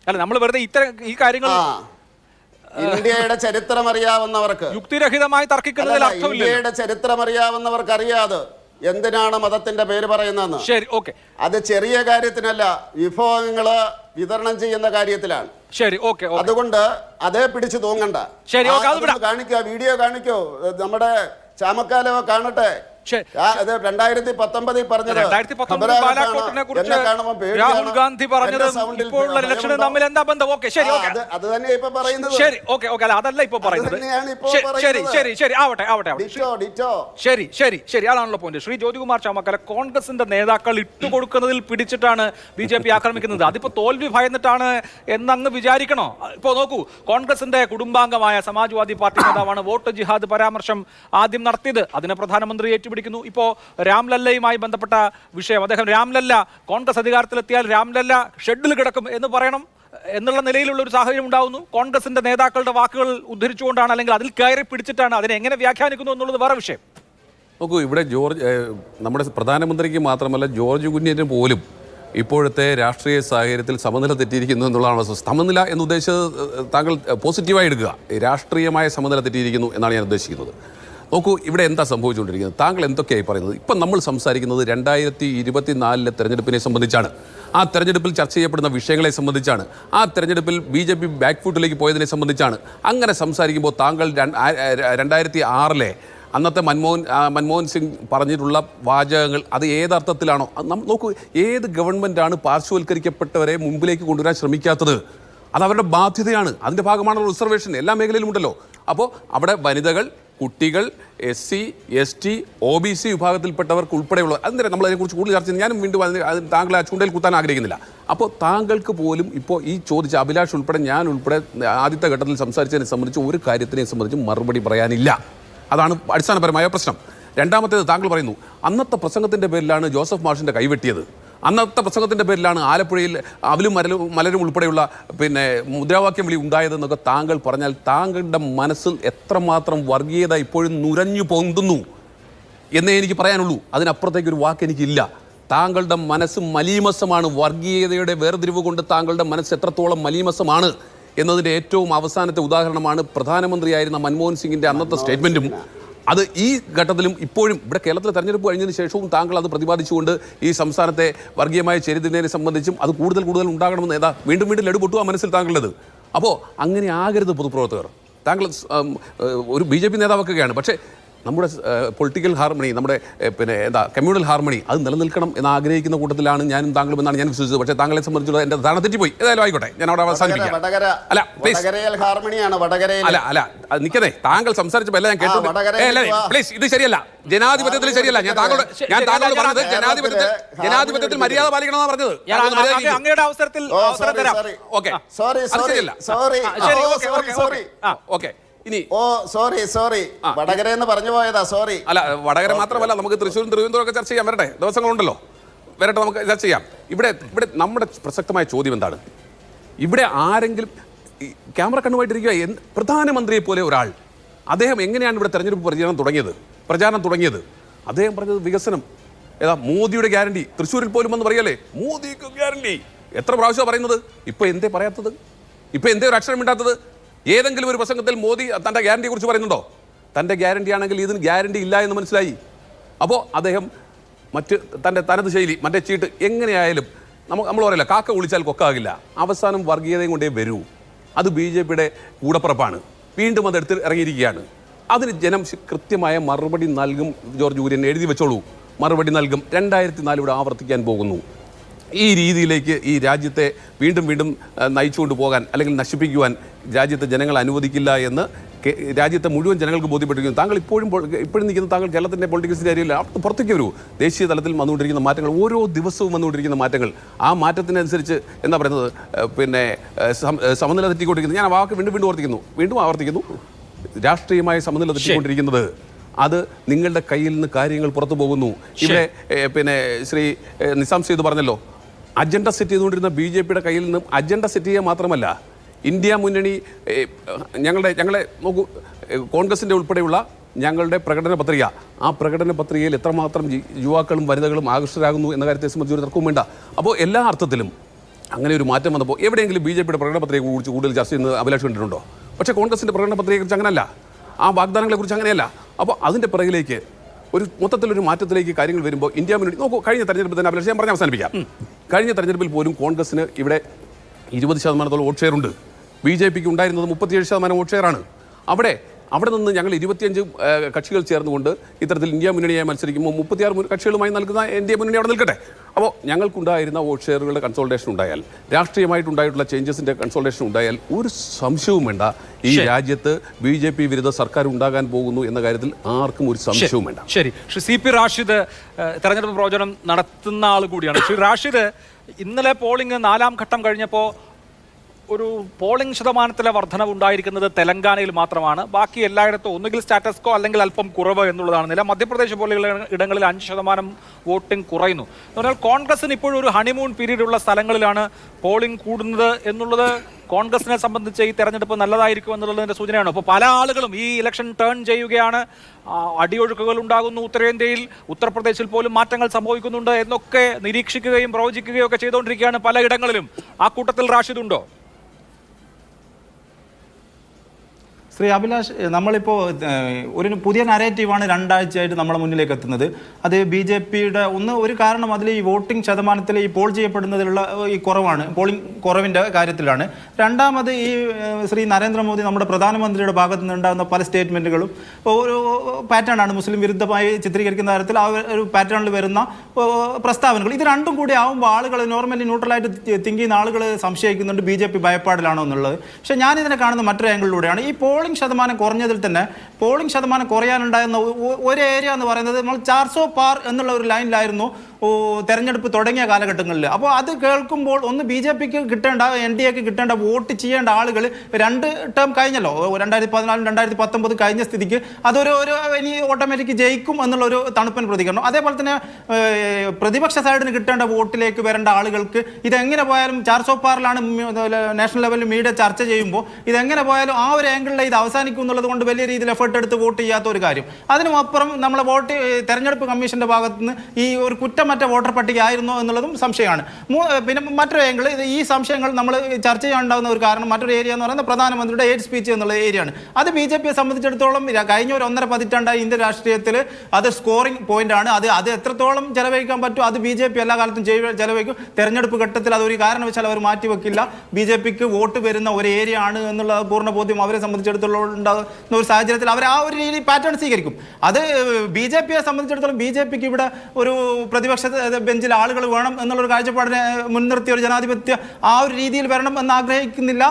അല്ല, നമ്മൾ വെറുതെ ഈ കാര്യങ്ങൾ ഇന്ത്യയുടെ ചരിത്രം അറിയാവുന്നവർക്ക്, യുക്തിരഹിതമായി തർക്കിക്കുന്നതിൽ അർത്ഥമില്ല. ഇന്ത്യയുടെ ചരിത്രം അറിയാവുന്നവർക്ക് അറിയാതെ എന്തിനാണ് മതത്തിന്റെ പേര് പറയുന്നതെന്ന്. ശരി, ഓക്കെ. അത് ചെറിയ കാര്യത്തിനല്ല, വിഭവങ്ങള് വിതരണം ചെയ്യുന്ന കാര്യത്തിലാണ്. ശരി, ഓക്കെ. അതുകൊണ്ട് അതേ പിടിച്ചു തൂങ്ങണ്ട. ശരി, കാണിക്കോ, വീഡിയോ കാണിക്കോ, നമ്മുടെ ചാമക്കാലോ കാണട്ടെ. അത് 2019 പറഞ്ഞത് രാഹുൽ ഗാന്ധി പറഞ്ഞത് ഇപ്പോഴുള്ള ഇലക്ഷന് തമ്മിൽ എന്താ ബന്ധം? ഓക്കെ, ശരി, അത് തന്നെ ഇപ്പൊ പറയുന്നത്. ശരി, ഓക്കെ, ഓക്കെ. അല്ല, അതല്ല ഇപ്പൊ പറയുന്നത്. ശരി, ശരി, ശരി, ആവട്ടെ, ആവട്ടെ. ശരി, ശരി, ശരി, അതാണല്ലോ പോയിന്റ്. ശ്രീ ജ്യോതികുമാർ ചാമക്കാല, കോൺഗ്രസിന്റെ നേതാക്കൾ ഇട്ടുകൊടുക്കുന്നതിൽ പിടിച്ചിട്ടാണ് BJP ആക്രമിക്കുന്നത്. അതിപ്പോ തോൽവി ഭയന്നിട്ടാണ് എന്നങ്ങ് വിചാരിക്കണോ? ഇപ്പോ നോക്കൂ, കോൺഗ്രസിന്റെ കുടുംബാംഗമായ സമാജ്വാദി പാർട്ടി നേതാവാണ് വോട്ട് ജിഹാദ് പരാമർശം ആദ്യം നടത്തിയത്. അതിനെ പ്രധാനമന്ത്രി ഏറ്റുപിടിക്കുന്നു. ഇപ്പോ രാംലല്ലയുമായി ബന്ധപ്പെട്ട വിഷയം, അദ്ദേഹം രാംലല്ല കോൺഗ്രസ് അധികാരത്തിലെത്തിയാൽ രാംലല്ല ഷെഡിൽ കിടക്കും എന്ന് പറയണം എന്നുള്ള നിലയിലുള്ള ഒരു സാഹചര്യം ഉണ്ടാവുന്നു. കോൺഗ്രസിന്റെ നേതാക്കളുടെ വാക്കുകൾ ഉദ്ധരിച്ചുകൊണ്ടാണ്, അല്ലെങ്കിൽ അതിൽ കയറി പിടിച്ചിട്ടാണ്. അതിനെ എങ്ങനെ വ്യാഖ്യാനിക്കുന്നു എന്നുള്ളത് വേറെ വിഷയം. നോക്കൂ, ഇവിടെ നമ്മുടെ പ്രധാനമന്ത്രിക്ക് മാത്രമല്ല ജോർജ് കുര്യന് പോലും ഇപ്പോഴത്തെ രാഷ്ട്രീയ സാഹചര്യത്തിൽ സമനില തെറ്റിയിരിക്കുന്നു എന്നുള്ളതാണ്. സമനില എന്ന് ഉദ്ദേശിച്ചത് താങ്കൾ പോസിറ്റീവായി എടുക്കുക. രാഷ്ട്രീയമായ സമനില തെറ്റിയിരിക്കുന്നു എന്നാണ് ഞാൻ ഉദ്ദേശിക്കുന്നത്. നോക്കൂ, ഇവിടെ എന്താ സംഭവിച്ചുകൊണ്ടിരിക്കുന്നത്? താങ്കൾ എന്തൊക്കെയായി പറയുന്നത്? ഇപ്പം നമ്മൾ സംസാരിക്കുന്നത് 2024 തെരഞ്ഞെടുപ്പിനെ സംബന്ധിച്ചാണ്. ആ തെരഞ്ഞെടുപ്പിൽ ചർച്ച ചെയ്യപ്പെടുന്ന വിഷയങ്ങളെ സംബന്ധിച്ചാണ്. ആ തെരഞ്ഞെടുപ്പിൽ BJP ബാക്ക് ഫുട്ടിലേക്ക് പോയതിനെ സംബന്ധിച്ചാണ്. അങ്ങനെ സംസാരിക്കുമ്പോൾ താങ്കൾ 2006 അന്നത്തെ മൻമോഹൻ സിംഗ് പറഞ്ഞിട്ടുള്ള വാചകങ്ങൾ അത് ഏതർത്ഥത്തിലാണോ? നോക്കൂ, ഏത് ഗവൺമെൻറ്റാണ് പാർശ്വവൽക്കരിക്കപ്പെട്ടവരെ മുമ്പിലേക്ക് കൊണ്ടുവരാൻ ശ്രമിക്കാത്തത്? അത് അവരുടെ ബാധ്യതയാണ്. അതിൻ്റെ ഭാഗമാണല്ലോ റിസർവേഷൻ. എല്ലാ മേഖലയിലും ഉണ്ടല്ലോ. അപ്പോൾ അവിടെ വനിതകൾ, കുട്ടികൾ, SC, ST, OBC വിഭാഗത്തിൽപ്പെട്ടവർക്ക് ഉൾപ്പെടെയുള്ള അതിന് നമ്മൾ അതിനെക്കുറിച്ച് കൂടുതൽ ചർച്ച ചെയ്യുന്നത്. ഞാനും വീണ്ടും താങ്കളെ ചൂണ്ടയിൽ കുത്താൻ ആഗ്രഹിക്കുന്നില്ല. അപ്പോൾ താങ്കൾക്ക് പോലും ഇപ്പോൾ ഈ ചോദിച്ച അഭിലാഷ് ഉൾപ്പെടെ ഞാൻ ഉൾപ്പെടെ ആദ്യത്തെ ഘട്ടത്തിൽ സംസാരിച്ചതിനെ സംബന്ധിച്ച് ഒരു കാര്യത്തിനെ സംബന്ധിച്ച് മറുപടി പറയാനില്ല. അതാണ് അടിസ്ഥാനപരമായ പ്രശ്നം. രണ്ടാമത്തേത്, താങ്കൾ പറയുന്നു അന്നത്തെ പ്രസംഗത്തിൻ്റെ പേരിലാണ് ജോസഫ് മാഷിൻ്റെ കൈവെട്ടിയത്. അന്നത്തെ പ്രസംഗത്തിൻ്റെ പേരിലാണ് ആലപ്പുഴയിൽ അവലും മലരും ഉൾപ്പെടെയുള്ള മുദ്രാവാക്യം വിളി ഉണ്ടായതെന്നൊക്കെ താങ്കൾ പറഞ്ഞാൽ താങ്കളുടെ മനസ്സിൽ എത്രമാത്രം വർഗീയത ഇപ്പോഴും നുരഞ്ഞു പൊന്തുന്നു എന്നേ എനിക്ക് പറയാനുള്ളൂ. അതിനപ്പുറത്തേക്കൊരു വാക്ക് എനിക്കില്ല. താങ്കളുടെ മനസ്സ് മലീമസമാണ്. വർഗീയതയുടെ വേർതിരിവ് കൊണ്ട് താങ്കളുടെ മനസ്സ് എത്രത്തോളം മലീമസമാണ് എന്നതിൻ്റെ ഏറ്റവും അവസാനത്തെ ഉദാഹരണമാണ് പ്രധാനമന്ത്രിയായിരുന്ന മൻമോഹൻ സിംഗിൻ്റെ അന്നത്തെ സ്റ്റേറ്റ്മെൻറ്റും. അത് ഈ ഘട്ടത്തിലും ഇപ്പോഴും ഇവിടെ കേരളത്തിലെ തെരഞ്ഞെടുപ്പ് കഴിഞ്ഞതിന് ശേഷവും താങ്കൾ അത് പ്രതിപാദിച്ചുകൊണ്ട് ഈ സംസ്ഥാനത്തെ വർഗീയമായ ചരിത്രത്തിനെ സംബന്ധിച്ചും അത് കൂടുതൽ ഉണ്ടാകണമെന്ന് വീണ്ടും ലഡു പൊട്ടുക മനസ്സിൽ താങ്കളുടേത്. അപ്പോൾ അങ്ങനെ ആകരുത് പൊതുപ്രവർത്തകർ. താങ്കൾ ഒരു BJP നേതാവൊക്കെയാണ്. പക്ഷേ നമ്മുടെ പൊളിറ്റിക്കൽ ഹാർമണി, നമ്മുടെ കമ്മ്യൂണൽ ഹാർമണി അത് നിലനിൽക്കണം എന്ന് ആഗ്രഹിക്കുന്ന കൂട്ടത്തിലാണ് ഞാനും താങ്കളും എന്നാണ് ഞാൻ വിശ്വസിച്ചത്. പക്ഷേ താങ്കളെ സംബന്ധിച്ചുള്ള എൻ്റെ ധാരണ തെറ്റിപ്പോയി. ഏതായാലും ആയിക്കോട്ടെ, ഞാൻ അവിടെ അവസാനിപ്പിക്കാം. അല്ല നിൽക്കതേ, താങ്കൾ സംസാരിച്ചപ്പോൾ എല്ലാം ഞാൻ കേട്ടു. പ്ലീസ്, ഇത് ശരിയല്ല. ജനാധിപത്യത്തിൽ ശരിയല്ല. ഞാൻ താങ്കളോട് പറഞ്ഞത് ജനാധിപത്യത്തിൽ മര്യാദ പാലിക്കണമെന്നാണ് പറഞ്ഞത്. ഓക്കെ. ഇനി സോറി വടകര എന്ന് പറഞ്ഞു പോയതാ. സോറി. അല്ല, വടകര മാത്രമല്ല, നമുക്ക് തൃശ്ശൂരും തിരുവനന്തപുരം ചർച്ച ചെയ്യാം. വരട്ടെ, ദിവസങ്ങളുണ്ടല്ലോ, വരട്ടെ, നമുക്ക് ചർച്ച ചെയ്യാം. ഇവിടെ നമ്മുടെ പ്രസക്തമായ ചോദ്യം എന്താണ്? ഇവിടെ ആരെങ്കിലും ക്യാമറ കണ്ണുമായിട്ടിരിക്കുക, പ്രധാനമന്ത്രിയെ പോലെ ഒരാൾ, അദ്ദേഹം എങ്ങനെയാണ് ഇവിടെ തെരഞ്ഞെടുപ്പ് പ്രചാരണം തുടങ്ങിയത്? അദ്ദേഹം പറഞ്ഞത് വികസനം. മോദിയുടെ ഗ്യാരണ്ടി. തൃശ്ശൂരിൽ പോലും എന്ന് പറയല്ലേ, മോദിക്ക് ഗ്യാരണ്ടി. എത്ര പ്രാവശ്യമാണ് പറയുന്നത്? ഇപ്പൊ എന്തേ പറയാത്തത്? ഇപ്പൊ എന്തേ ഒരു അക്ഷരം ഇണ്ടാത്തത്? ഏതെങ്കിലും ഒരു പ്രസംഗത്തിൽ മോദി തൻ്റെ ഗ്യാരണ്ടിയെ കുറിച്ച് പറയുന്നുണ്ടോ? തൻ്റെ ഗ്യാരണ്ടി ആണെങ്കിൽ ഇതിന് ഗ്യാരണ്ടി ഇല്ല എന്ന് മനസ്സിലായി. അപ്പോൾ അദ്ദേഹം തൻ്റെ തനത് ശൈലി, മറ്റേ ചീട്ട്, എങ്ങനെയായാലും നമ്മൾ പറയില്ല കാക്ക വിളിച്ചാൽ കൊക്കാകില്ല. അവസാനം വർഗീയതയും കൊണ്ടേ വരൂ. അത് BJPയുടെ കൂടപ്പിറപ്പാണ്. വീണ്ടും അതെടുത്ത് ഇറങ്ങിയിരിക്കുകയാണ്. അതിന് ജനം കൃത്യമായ മറുപടി നൽകും. ജോർജ് കുര്യൻ എഴുതി വെച്ചോളൂ, മറുപടി നൽകും. 2004 ഇവിടെ ആവർത്തിക്കാൻ പോകുന്നു. ഈ രീതിയിലേക്ക് ഈ രാജ്യത്തെ വീണ്ടും വീണ്ടും നയിച്ചുകൊണ്ട് പോകാൻ അല്ലെങ്കിൽ നശിപ്പിക്കുവാൻ രാജ്യത്തെ ജനങ്ങൾ അനുവദിക്കില്ല എന്ന് രാജ്യത്തെ മുഴുവൻ ജനങ്ങൾക്ക് ബോധ്യപ്പെട്ടിരിക്കുന്നു. താങ്കൾ ഇപ്പോഴും നിൽക്കുന്ന താങ്കൾ കേരളത്തിൻ്റെ പൊളിറ്റിക്സിൻ്റെ ഏരിയയിൽ പുറത്തേക്ക് വരൂ. ദേശീയ തലത്തിൽ വന്നുകൊണ്ടിരിക്കുന്ന മാറ്റങ്ങൾ, ഓരോ ദിവസവും വന്നുകൊണ്ടിരിക്കുന്ന മാറ്റങ്ങൾ, ആ മാറ്റത്തിനനുസരിച്ച് എന്താ പറയുന്നത്, പിന്നെ സമനില തെറ്റിക്കൊണ്ടിരിക്കുന്നത്. ഞാൻ ആ വാക്ക് വീണ്ടും ആവർത്തിക്കുന്നു. രാഷ്ട്രീയമായ സമനില തെറ്റിക്കൊണ്ടിരിക്കുന്നത് അത് നിങ്ങളുടെ കയ്യിൽ നിന്ന് കാര്യങ്ങൾ പുറത്തു പോകുന്നു. ഇവിടെ പിന്നെ ശ്രീ നിസാം സെയ്ദ് പറഞ്ഞല്ലോ, അജണ്ട സെറ്റ് ചെയ്തുകൊണ്ടിരുന്ന BJPയുടെ കയ്യിൽ നിന്ന് അജണ്ട സെറ്റ് ചെയ്യുക മാത്രമല്ല, ഇന്ത്യ മുന്നണി ഞങ്ങളെ നോക്കൂ, കോൺഗ്രസിൻ്റെ ഉൾപ്പെടെയുള്ള ഞങ്ങളുടെ പ്രകടന പത്രിക, ആ പ്രകടന പത്രികയിൽ എത്രമാത്രം യുവാക്കളും വനിതകളും ആകർഷകരാകുന്നു എന്ന കാര്യത്തെ സംബന്ധിച്ച് ഒരു തർക്കവും വേണ്ട. അപ്പോൾ എല്ലാ അർത്ഥത്തിലും അങ്ങനെ ഒരു മാറ്റം വന്നപ്പോൾ എവിടെയെങ്കിലും BJPയുടെ പ്രകടന പത്രികയെ കുറിച്ച് കൂടുതൽ ചർച്ച ചെയ്യുന്നത് അഭിലാഷ് കണ്ടിട്ടുണ്ടോ? പക്ഷേ കോൺഗ്രസിൻ്റെ പ്രകടന പത്രികയെക്കുറിച്ച് അങ്ങനെയല്ല, ആ വാഗ്ദാനങ്ങളെക്കുറിച്ച് അങ്ങനെയല്ല. അപ്പോൾ അതിൻ്റെ പിറകിലേക്ക് ഒരു മൊത്തത്തിലൊരു മാറ്റത്തിലേക്ക് കാര്യങ്ങൾ വരുമ്പോൾ ഇന്ത്യ മുന്നണി നോക്കൂ, കഴിഞ്ഞ തെരഞ്ഞെടുപ്പിൽ തന്നെ അഭിലാഷ് ഞാൻ പറഞ്ഞ് അവസാനിപ്പിക്കാം. കഴിഞ്ഞ തെരഞ്ഞെടുപ്പിൽ പോലും കോൺഗ്രസിന് ഇവിടെ 20% വോട്ട് ഷെയർ ഉണ്ട്. BJPക്ക് ഉണ്ടായിരുന്നത് 37% വോട്ട് ഷെയറാണ്. അവിടെ നിന്ന് ഞങ്ങൾ 25 കക്ഷികൾ ചേർന്നുകൊണ്ട് ഇത്തരത്തിൽ ഇന്ത്യ മുന്നണിയായി മത്സരിക്കുമ്പോൾ 36 കക്ഷികളുമായി നൽകുന്ന ഇന്ത്യ മുന്നണി അവിടെ നിൽക്കട്ടെ. അപ്പോൾ ഞങ്ങൾക്കുണ്ടായിരുന്ന വോട്ട് ഷെയറുകളുടെ കൺസോൾട്ടേഷൻ ഉണ്ടായാൽ, രാഷ്ട്രീയമായിട്ടുണ്ടായിട്ടുള്ള ചേഞ്ചസിൻ്റെ കൺസോൾട്ടേഷൻ ഉണ്ടായാൽ ഒരു സംശയവും വേണ്ട, ഈ രാജ്യത്ത് BJP വിരുദ്ധ സർക്കാർ ഉണ്ടാകാൻ പോകുന്നു എന്ന കാര്യത്തിൽ ആർക്കും ഒരു സംശയവും വേണ്ട. ശരി, ശ്രീ CP റാഷിദ് തെരഞ്ഞെടുപ്പ് പ്രവചനം നടത്തുന്ന ആൾ കൂടിയാണ്. ശ്രീ റാഷിദ്, ഇന്നലെ പോളിംഗ് 4ാം ഘട്ടം കഴിഞ്ഞപ്പോൾ ഒരു പോളിംഗ് ശതമാനത്തിലെ വർധനവ് ഉണ്ടായിരിക്കുന്നത് തെലങ്കാനയിൽ മാത്രമാണ്. ബാക്കി എല്ലായിടത്തും ഒന്നുകിൽ സ്റ്റാറ്റസ്കോ അല്ലെങ്കിൽ അല്പം കുറവ് എന്നുള്ളതാണ് നില. മധ്യപ്രദേശ് പോലെയുള്ള ഇടങ്ങളിൽ 5% വോട്ടിംഗ് കുറയുന്നു. എന്ന് പറഞ്ഞാൽ കോൺഗ്രസിന് ഇപ്പോഴും ഒരു ഹണിമൂൺ പീരീഡ് ഉള്ള സ്ഥലങ്ങളിലാണ് പോളിംഗ് കൂടുന്നത് എന്നുള്ളത് കോൺഗ്രസിനെ സംബന്ധിച്ച് ഈ തെരഞ്ഞെടുപ്പ് നല്ലതായിരിക്കും എന്നുള്ളതിൻ്റെ സൂചനയാണ്. അപ്പോൾ പല ആളുകളും ഈ ഇലക്ഷൻ ടേൺ ചെയ്യുകയാണ്, അടിയൊഴുക്കുകൾ ഉണ്ടാകുന്നു ഉത്തരേന്ത്യയിൽ, ഉത്തർപ്രദേശിൽ പോലും മാറ്റങ്ങൾ സംഭവിക്കുന്നുണ്ട് എന്നൊക്കെ നിരീക്ഷിക്കുകയും പ്രവചിക്കുകയും ഒക്കെ ചെയ്തുകൊണ്ടിരിക്കുകയാണ് പലയിടങ്ങളിലും. ആ കൂട്ടത്തിൽ റാഷിദ് ഉണ്ടോ? ശ്രീ അഭിലാഷ്, നമ്മളിപ്പോൾ ഒരു പുതിയ നരേറ്റീവാണ് 2 ആഴ്ചയായിട്ട് നമ്മുടെ മുന്നിലേക്ക് എത്തുന്നത്. അത് BJPയുടെ ഒരു കാരണം അതിൽ ഈ വോട്ടിംഗ് ശതമാനത്തിൽ ഈ പോൾ ചെയ്യപ്പെടുന്നതിലുള്ള ഈ കുറവാണ്, പോളിംഗ് കുറവിൻ്റെ കാര്യത്തിലാണ്. രണ്ടാമത് ഈ ശ്രീ നരേന്ദ്രമോദി നമ്മുടെ പ്രധാനമന്ത്രിയുടെ ഭാഗത്തു നിന്നുണ്ടാകുന്ന പല സ്റ്റേറ്റ്മെൻറ്റുകളും ഒരു പാറ്റേണാണ്, മുസ്ലിം വിരുദ്ധമായി ചിത്രീകരിക്കുന്ന തരത്തിൽ ആ ഒരു പാറ്റേണിൽ വരുന്ന പ്രസ്താവനകൾ. ഇത് രണ്ടും കൂടി ആകുമ്പോൾ ആളുകൾ നോർമലി ന്യൂട്രലായിട്ട് തിങ്ക് ചെയ്യുന്ന ആളുകൾ സംശയിക്കുന്നുണ്ട് BJP ഭയപ്പാടിലാണോ എന്നുള്ളത്. പക്ഷേ ഞാനിതിനെ കാണുന്ന മറ്റൊരു ആംഗിളിലൂടെയാണ്. ഈ പോളിംഗ് ശതമാനം കുറഞ്ഞതിൽ തന്നെ പോളിംഗ് ശതമാനം കുറയാനുണ്ടായിരുന്ന ഒരു ഏരിയ എന്ന് പറയുന്നത് നമ്മൾ 400 പാർ എന്നുള്ള ഒരു ലൈനിലായിരുന്നു തെരഞ്ഞെടുപ്പ് തുടങ്ങിയ കാലഘട്ടങ്ങളിൽ. അപ്പോൾ അത് കേൾക്കുമ്പോൾ ഒന്ന് BJPക്ക് കിട്ടേണ്ട, NDAക്ക് കിട്ടേണ്ട വോട്ട് ചെയ്യേണ്ട ആളുകൾ 2 ടേം കഴിഞ്ഞല്ലോ, 2014 2019 കഴിഞ്ഞ സ്ഥിതിക്ക് അതൊരു ഇനി ഓട്ടോമാറ്റിക് ജയിക്കും എന്നുള്ളൊരു തണുപ്പൻ പ്രതികരണം. അതേപോലെ തന്നെ പ്രതിപക്ഷ സൈഡിന് കിട്ടേണ്ട വോട്ടിലേക്ക് വരേണ്ട ആളുകൾക്ക് ഇതെങ്ങനെ പോയാലും 400 പാറിലാണ് നാഷണൽ ലെവലിൽ മീഡിയ ചർച്ച ചെയ്യുമ്പോൾ ഇതെങ്ങനെ പോയാലും ആ ഒരു ആംഗിളിൽ ഇത് അവസാനിക്കും എന്നുള്ളത് കൊണ്ട് വലിയ രീതിയിൽ എഫേർട്ട് എടുത്ത് വോട്ട് ചെയ്യാത്ത ഒരു കാര്യം. അതിനുമപ്പുറം നമ്മളെ തെരഞ്ഞെടുപ്പ് കമ്മീഷന്റെ ഭാഗത്ത് നിന്ന് ഈ ഒരു കുറ്റമറ്റ വോട്ടർ പട്ടിക ആയിരുന്നോ എന്നുള്ളതും സംശയമാണ്. പിന്നെ മറ്റൊരു ആംഗിൾ, ഈ സംശയങ്ങൾ നമ്മൾ ചർച്ച ചെയ്യാനുണ്ടാകുന്ന ഒരു കാരണം മറ്റൊരു ഏരിയ എന്ന് പറയുന്നത് പ്രധാനമന്ത്രിയുടെ എയ്ഡ് സ്പീച്ച് എന്നുള്ള ഏരിയയാണ്. അത് BJPയെ സംബന്ധിച്ചിടത്തോളം കഴിഞ്ഞ ഒരു 1.5 പതിറ്റാണ്ടായി ഇന്ത്യൻ രാഷ്ട്രീയത്തിൽ അത് സ്കോറിംഗ് പോയിന്റ് ആണ്. അത് എത്രത്തോളം ചെലവഴിക്കാൻ പറ്റും അത് BJP എല്ലാ കാലത്തും ചെലവഴിക്കും. തെരഞ്ഞെടുപ്പ് ഘട്ടത്തിൽ അതൊരു കാരണവശാൽ അവർ മാറ്റിവെക്കില്ല. BJPക്ക് വോട്ട് വരുന്ന ഒരു ഏരിയ ആണ് എന്നുള്ള പൂർണ്ണ ബോധ്യം അവരെ സംബന്ധിച്ചിടത്തോളം ഉണ്ടാകുന്ന ഒരു സാഹചര്യത്തിൽ അവർ ആ ഒരു രീതി പാറ്റേൺ സ്വീകരിക്കും. അത് BJPയെ സംബന്ധിച്ചിടത്തോളം BJPക്ക് ഇവിടെ ഒരു പ്രതിപക്ഷ ബെഞ്ചിൽ ആളുകൾ വേണം എന്നുള്ളൊരു കാഴ്ചപ്പാടിനെ മുൻനിർത്തി ഒരു ജനാധിപത്യ ആ ഒരു രീതിയിൽ വരണം എന്ന് ആഗ്രഹിക്കുന്നില്ല.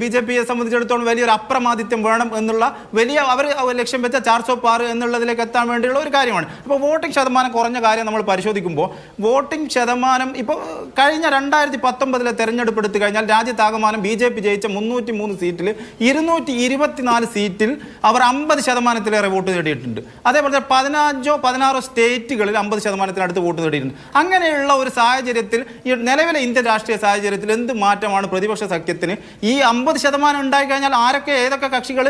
BJPയെ സംബന്ധിച്ചിടത്തോളം വലിയൊരു അപ്രമാദിത്യം വേണം എന്നുള്ള വലിയ അവർ ലക്ഷ്യം വെച്ച 400 പാർ എന്നുള്ളതിലേക്ക് എത്താൻ വേണ്ടിയുള്ള ഒരു കാര്യമാണ്. ഇപ്പോൾ വോട്ടിംഗ് ശതമാനം കുറഞ്ഞ കാര്യം നമ്മൾ പരിശോധിക്കുമ്പോൾ വോട്ടിംഗ് ശതമാനം ഇപ്പോൾ കഴിഞ്ഞ 2019 തെരഞ്ഞെടുപ്പ് എടുത്തു കഴിഞ്ഞാൽ രാജ്യത്താകമാനം BJP ജയിച്ച 303 സീറ്റിൽ 224 സീറ്റിൽ അവർ 50% വോട്ട് നേടിയിട്ടുണ്ട്. അതേപോലെ 15-16 സ്റ്റേറ്റുകളിൽ 50% വോട്ട് നേടിയിട്ടുണ്ട്. അങ്ങനെയുള്ള ഒരു സാഹചര്യത്തിൽ ഈ നിലവിലെ ഇന്ത്യൻ രാഷ്ട്രീയ സാഹചര്യത്തിൽ എന്ത് മാറ്റമാണ് പ്രതിപക്ഷ സഖ്യത്തിന്? ഈ 50% ഉണ്ടായി കഴിഞ്ഞാൽ ഏതൊക്കെ കക്ഷികൾ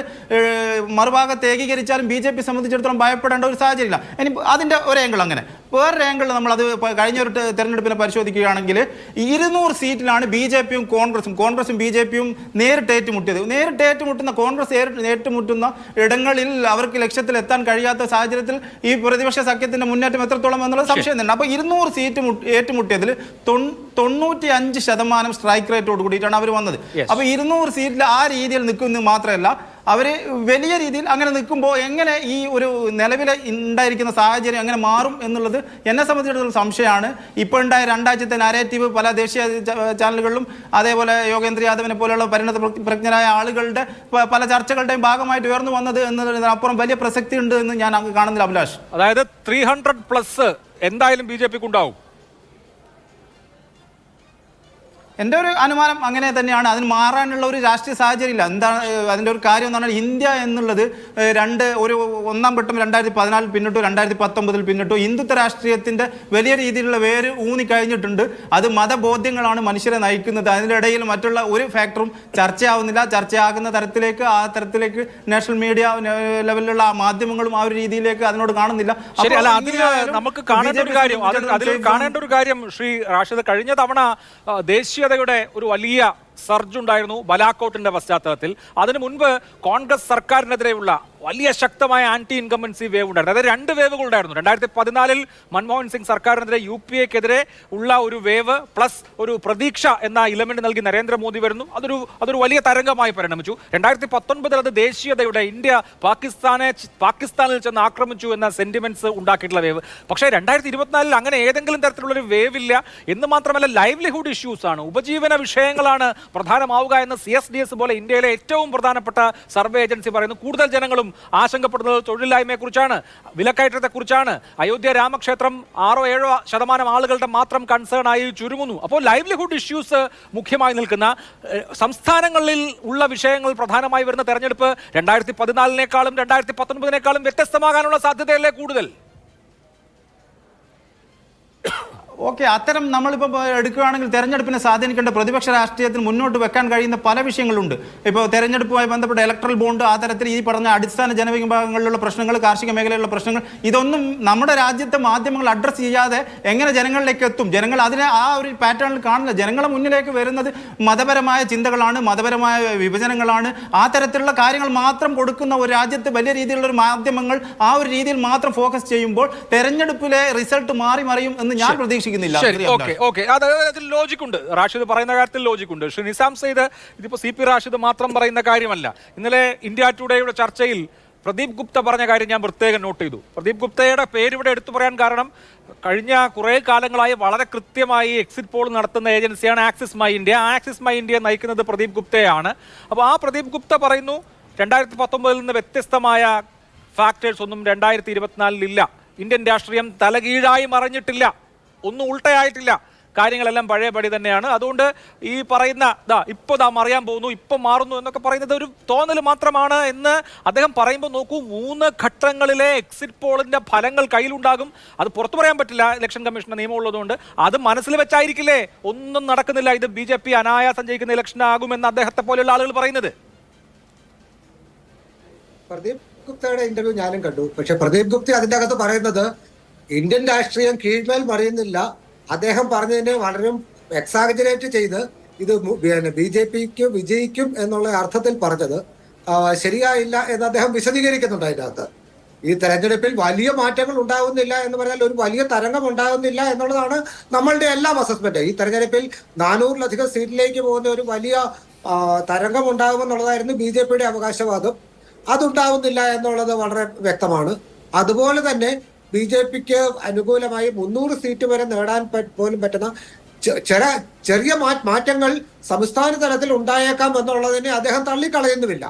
മറുഭാഗത്ത് ഏകീകരിച്ചാലും BJP സംബന്ധിച്ചിടത്തോളം ഭയപ്പെടേണ്ട ഒരു സാഹചര്യമില്ല. ഇനി അതിൻ്റെ ഒരു ആംഗിൾ അങ്ങനെ. വേറൊരു ആംഗിളിൽ നമ്മളത് കഴിഞ്ഞ ഒരു തെരഞ്ഞെടുപ്പിനെ പരിശോധിക്കുകയാണെങ്കിൽ 200 സീറ്റിലാണ് BJP-യും കോൺഗ്രസും BJP-യും നേരിട്ട് ഏറ്റുമുട്ടിയത്. നേരിട്ട് ഏറ്റുമുട്ടുന്ന കോൺഗ്രസ് ഏറ്റുമുട്ടുന്ന ഇടങ്ങളിൽ അവർക്ക് ലക്ഷ്യത്തിൽ എത്താൻ കഴിയാത്ത സാഹചര്യത്തിൽ ഈ പ്രതിപക്ഷ സഖ്യത്തിന്റെ മുന്നേറ്റം എത്രത്തോളം എന്നുള്ളത് സംശയം തന്നെ. അപ്പോൾ 200 സീറ്റ് ഏറ്റുമുട്ടിയതിൽ 95% സ്ട്രൈക്ക് റേറ്റോട് കൂടിയിട്ടാണ് അവർ വന്നത്. അപ്പോൾ 200 സീറ്റിൽ ആ രീതിയിൽ നിൽക്കുന്നത് മാത്രമല്ല, അവർ വലിയ രീതിയിൽ അങ്ങനെ നിൽക്കുമ്പോൾ എങ്ങനെ ഈ ഒരു നിലവിലെ ഉണ്ടായിരിക്കുന്ന സാഹചര്യം എങ്ങനെ മാറും എന്നുള്ളത് എന്നെ സംബന്ധിച്ചിടത്തോളം സംശയമാണ്. ഇപ്പോൾ ഉണ്ടായ രണ്ടാഴ്ചത്തെ നാരേറ്റീവ് പല ദേശീയ ചാനലുകളിലും അതേപോലെ യോഗേന്ദ്ര യാദവിനെ പോലെയുള്ള പരിണത പ്രജ്ഞരായ ആളുകളുടെ പല ചർച്ചകളുടെയും ഭാഗമായിട്ട് ഉയർന്നു വന്നത് എന്നതിനപ്പുറം വലിയ പ്രസക്തി ഉണ്ട് എന്ന് ഞാൻ കാണുന്നില്ല അഭിലാഷ്. അതായത് 300+ എന്തായാലും BJP-ക്ക് ഉണ്ടാവും. എൻ്റെ ഒരു അനുമാനം അങ്ങനെ തന്നെയാണ്. അതിന് മാറാനുള്ള ഒരു രാഷ്ട്രീയ സാഹചര്യം ഇല്ല. എന്താണ് അതിൻ്റെ ഒരു കാര്യം എന്ന് പറഞ്ഞാൽ, ഇന്ത്യ എന്നുള്ളത് ഒരു ഒന്നാം ഘട്ടം 2014 പിന്നിട്ടു, 2019 പിന്നിട്ടു. ഹിന്ദുത്വ രാഷ്ട്രീയത്തിൻ്റെ വലിയ രീതിയിലുള്ള വേര് ഊന്നിക്കഴിഞ്ഞിട്ടുണ്ട്. അത് മതബോധ്യങ്ങളാണ് മനുഷ്യരെ നയിക്കുന്നത്. അതിനിടയിൽ മറ്റുള്ള ഒരു ഫാക്ടറും ചർച്ചയാവുന്നില്ല. ചർച്ചയാകുന്ന തരത്തിലേക്ക് നാഷണൽ മീഡിയ ലെവലിലുള്ള മാധ്യമങ്ങളും ആ ഒരു രീതിയിലേക്ക് അതിനോട് കാണുന്നില്ല. നമുക്ക് കാണേണ്ട ഒരു കാര്യം ശ്രീ റാഷിദ്, കഴിഞ്ഞ തവണ ദേശീയതയുടെ ഒരു വലിയ സർജ് ഉണ്ടായിരുന്നു ബലാക്കോട്ടിന്റെ പശ്ചാത്തലത്തിൽ. അതിനു മുൻപ് കോൺഗ്രസ് സർക്കാരിനെതിരെയുള്ള വലിയ ശക്തമായ ആന്റി ഇൻകംബൻസി വേവ് ഉണ്ടായിരുന്നു. അതായത് 2 വേവുകൾ ഉണ്ടായിരുന്നു. 2014 മൻമോഹൻ സിംഗ് സർക്കാരിനെതിരെ UPA-ക്കെതിരെ ഉള്ള ഒരു വേവ് പ്ലസ് ഒരു പ്രതീക്ഷ എന്ന ഇലമെന്റ് നൽകി നരേന്ദ്രമോദി വരുന്നു. അതൊരു വലിയ തരംഗമായി പരിണമിച്ചു. 2019 അത് ദേശീയതയുടെ ഇന്ത്യ പാകിസ്ഥാനിൽ ചെന്ന് ആക്രമിച്ചു എന്ന സെന്റിമെന്റ്സ് ഉണ്ടാക്കിയിട്ടുള്ള വേവ്. പക്ഷേ 2024 അങ്ങനെ ഏതെങ്കിലും തരത്തിലുള്ള ഒരു വേവ് ഇല്ല. എന്ന് മാത്രമല്ല, ലൈവ്ലിഹുഡ് ഇഷ്യൂസ് ആണ്, ഉപജീവന വിഷയങ്ങളാണ് പ്രധാനമാവുക എന്ന് CSDS പോലെ ഇന്ത്യയിലെ ഏറ്റവും പ്രധാനപ്പെട്ട സർവേ ഏജൻസി പറയുന്നു. കൂടുതൽ ജനങ്ങളും ആശങ്കപ്പെടുന്നത് തൊഴിലില്ലായ്മയെക്കുറിച്ചാണ്, വിലക്കയറ്റത്തെക്കുറിച്ചാണ്. അയോധ്യ രാമക്ഷേത്രം 6-7% ആളുകളുടെ മാത്രം കൺസേൺ ആയി ചുരുങ്ങുന്നു. അപ്പോൾ ലൈവ്ലിഹുഡ് ഇഷ്യൂസ് മുഖ്യമായി നിൽക്കുന്ന സംസ്ഥാനങ്ങളിൽ ഉള്ള വിഷയങ്ങൾ പ്രധാനമായി വരുന്ന തെരഞ്ഞെടുപ്പ് 2014-നേക്കാളും 2019-നേക്കാളും വ്യത്യസ്തമാകാനുള്ള സാധ്യതയല്ലേ കൂടുതൽ? ഓക്കെ, അത്തരം നമ്മളിപ്പോൾ എടുക്കുകയാണെങ്കിൽ തെരഞ്ഞെടുപ്പിനെ സ്വാധീനിക്കേണ്ട പ്രതിപക്ഷ രാഷ്ട്രീയത്തിന് മുന്നോട്ട് വെക്കാൻ കഴിയുന്ന പല വിഷയങ്ങളുണ്ട്. ഇപ്പോൾ തെരഞ്ഞെടുപ്പുമായി ബന്ധപ്പെട്ട ഇലക്ട്രൽ ബോണ്ട്, ആ തരത്തിൽ ഈ പറഞ്ഞ അടിസ്ഥാന ജനവിഭാഗങ്ങളിലുള്ള പ്രശ്നങ്ങൾ, കാർഷിക മേഖലയിലുള്ള പ്രശ്നങ്ങൾ, ഇതൊന്നും നമ്മുടെ രാജ്യത്തെ മാധ്യമങ്ങൾ അഡ്രസ്സ് ചെയ്യാതെ എങ്ങനെ ജനങ്ങളിലേക്ക് എത്തും? ജനങ്ങൾ അതിനെ ആ ഒരു പാറ്റേണിൽ കാണില്ല. ജനങ്ങളെ മുന്നിലേക്ക് വരുന്നത് മതപരമായ ചിന്തകളാണ്, മതപരമായ വിഭജനങ്ങളാണ്. ആ തരത്തിലുള്ള കാര്യങ്ങൾ മാത്രം കൊടുക്കുന്ന ഒരു രാജ്യത്ത് വലിയ രീതിയിലുള്ള ഒരു മാധ്യമങ്ങൾ ആ ഒരു രീതിയിൽ മാത്രം ഫോക്കസ് ചെയ്യുമ്പോൾ തെരഞ്ഞെടുപ്പിലെ റിസൾട്ട് മാറി മറിയും എന്ന് ഞാൻ പ്രതീക്ഷിക്കുന്നു. ലോജിക്കുണ്ട്, റാഷിദ് പറയുന്ന കാര്യത്തിൽ ലോജിക്കുണ്ട്. ശ്രീ നിസാം സെയ്ദ്, ഇതിപ്പോ CP റാഷിദ് മാത്രം പറയുന്ന കാര്യമല്ല. ഇന്നലെ ഇന്ത്യ ടുഡേയുടെ ചർച്ചയിൽ പ്രദീപ് ഗുപ്ത പറഞ്ഞ കാര്യം ഞാൻ പ്രത്യേകം നോട്ട് ചെയ്തു. പ്രദീപ് ഗുപ്തയുടെ പേരിവിടെ എടുത്തു പറയാൻ കാരണം, കഴിഞ്ഞ കുറേ കാലങ്ങളായി വളരെ കൃത്യമായി എക്സിറ്റ് പോൾ നടത്തുന്ന ഏജൻസിയാണ് axis my India. Axis my India നയിക്കുന്നത് പ്രദീപ് ഗുപ്തയാണ്. അപ്പോൾ ആ പ്രദീപ് ഗുപ്ത പറയുന്നു 2019 നിന്ന് വ്യത്യസ്തമായ ഫാക്ടേഴ്സ് ഒന്നും 2024 ഇല്ല. ഇന്ത്യൻ രാഷ്ട്രീയം തലകീഴായി മറിഞ്ഞിട്ടില്ല, ഒന്നും ഉൾട്ടയായിട്ടില്ല, കാര്യങ്ങളെല്ലാം പഴയപടി തന്നെയാണ്. അതുകൊണ്ട് ഈ പറയുന്ന ഇപ്പോൾ മറിയാൻ പോകുന്നു, ഇപ്പം മാറുന്നു എന്നൊക്കെ പറയുന്നത് ഒരു തോന്നൽ മാത്രമാണ് എന്ന് അദ്ദേഹം പറയുമ്പോൾ നോക്കൂ, 3 ഘട്ടങ്ങളിലെ എക്സിറ്റ് പോളിന്റെ ഫലങ്ങൾ കയ്യിലുണ്ടാകും. അത് പുറത്തു പറയാൻ പറ്റില്ല, ഇലക്ഷൻ കമ്മീഷന്റെ നിയമം ഉള്ളതുകൊണ്ട്. അത് മനസ്സിൽ വെച്ചായിരിക്കില്ലേ ഒന്നും നടക്കുന്നില്ല, ഇത് BJP അനായാസം ജയിക്കുന്ന ഇലക്ഷൻ ആകുമെന്ന് അദ്ദേഹത്തെ പോലെയുള്ള ആളുകൾ പറയുന്നത്. പ്രദീപ് ഗുപ്തയുടെ ഇന്റർവ്യൂ ഞാനും കണ്ടു. പക്ഷെ പ്രദീപ് ഗുപ്ത അതിന്റെ അകത്ത് പറയുന്നത് ഇന്ത്യൻ രാഷ്ട്രീയം കീഴ്മേൽ മറിയുന്നില്ല. അദ്ദേഹം പറഞ്ഞതിനെ വളരെ എക്സാജറേറ്റ് ചെയ്ത് ഇത് BJPക്ക് വിജയിക്കും എന്നുള്ള അർത്ഥത്തിൽ പറഞ്ഞത് ശരിയായില്ല എന്ന് അദ്ദേഹം വിശദീകരിക്കുന്നുണ്ട്. അതിൻ്റെ അകത്ത് ഈ തെരഞ്ഞെടുപ്പിൽ വലിയ മാറ്റങ്ങൾ ഉണ്ടാകുന്നില്ല എന്ന് പറഞ്ഞാൽ ഒരു വലിയ തരംഗം ഉണ്ടാകുന്നില്ല എന്നുള്ളതാണ് നമ്മളുടെ എല്ലാം അസസ്മെന്റ്. ഈ തെരഞ്ഞെടുപ്പിൽ 400-ലധികം സീറ്റിലേക്ക് പോകുന്ന ഒരു വലിയ തരംഗം ഉണ്ടാകുമെന്നുള്ളതായിരുന്നു BJPയുടെ അവകാശവാദം. അതുണ്ടാവുന്നില്ല എന്നുള്ളത് വളരെ വ്യക്തമാണ്. അതുപോലെ തന്നെ BJPക്ക് അനുകൂലമായി 300 സീറ്റ് വരെ നേടാൻ പോലും പറ്റുന്ന ചെറിയ മാറ്റങ്ങൾ സംസ്ഥാന തലത്തിൽ ഉണ്ടായേക്കാം എന്നുള്ളതിനെ അദ്ദേഹം തള്ളിക്കളയുന്നുമില്ല.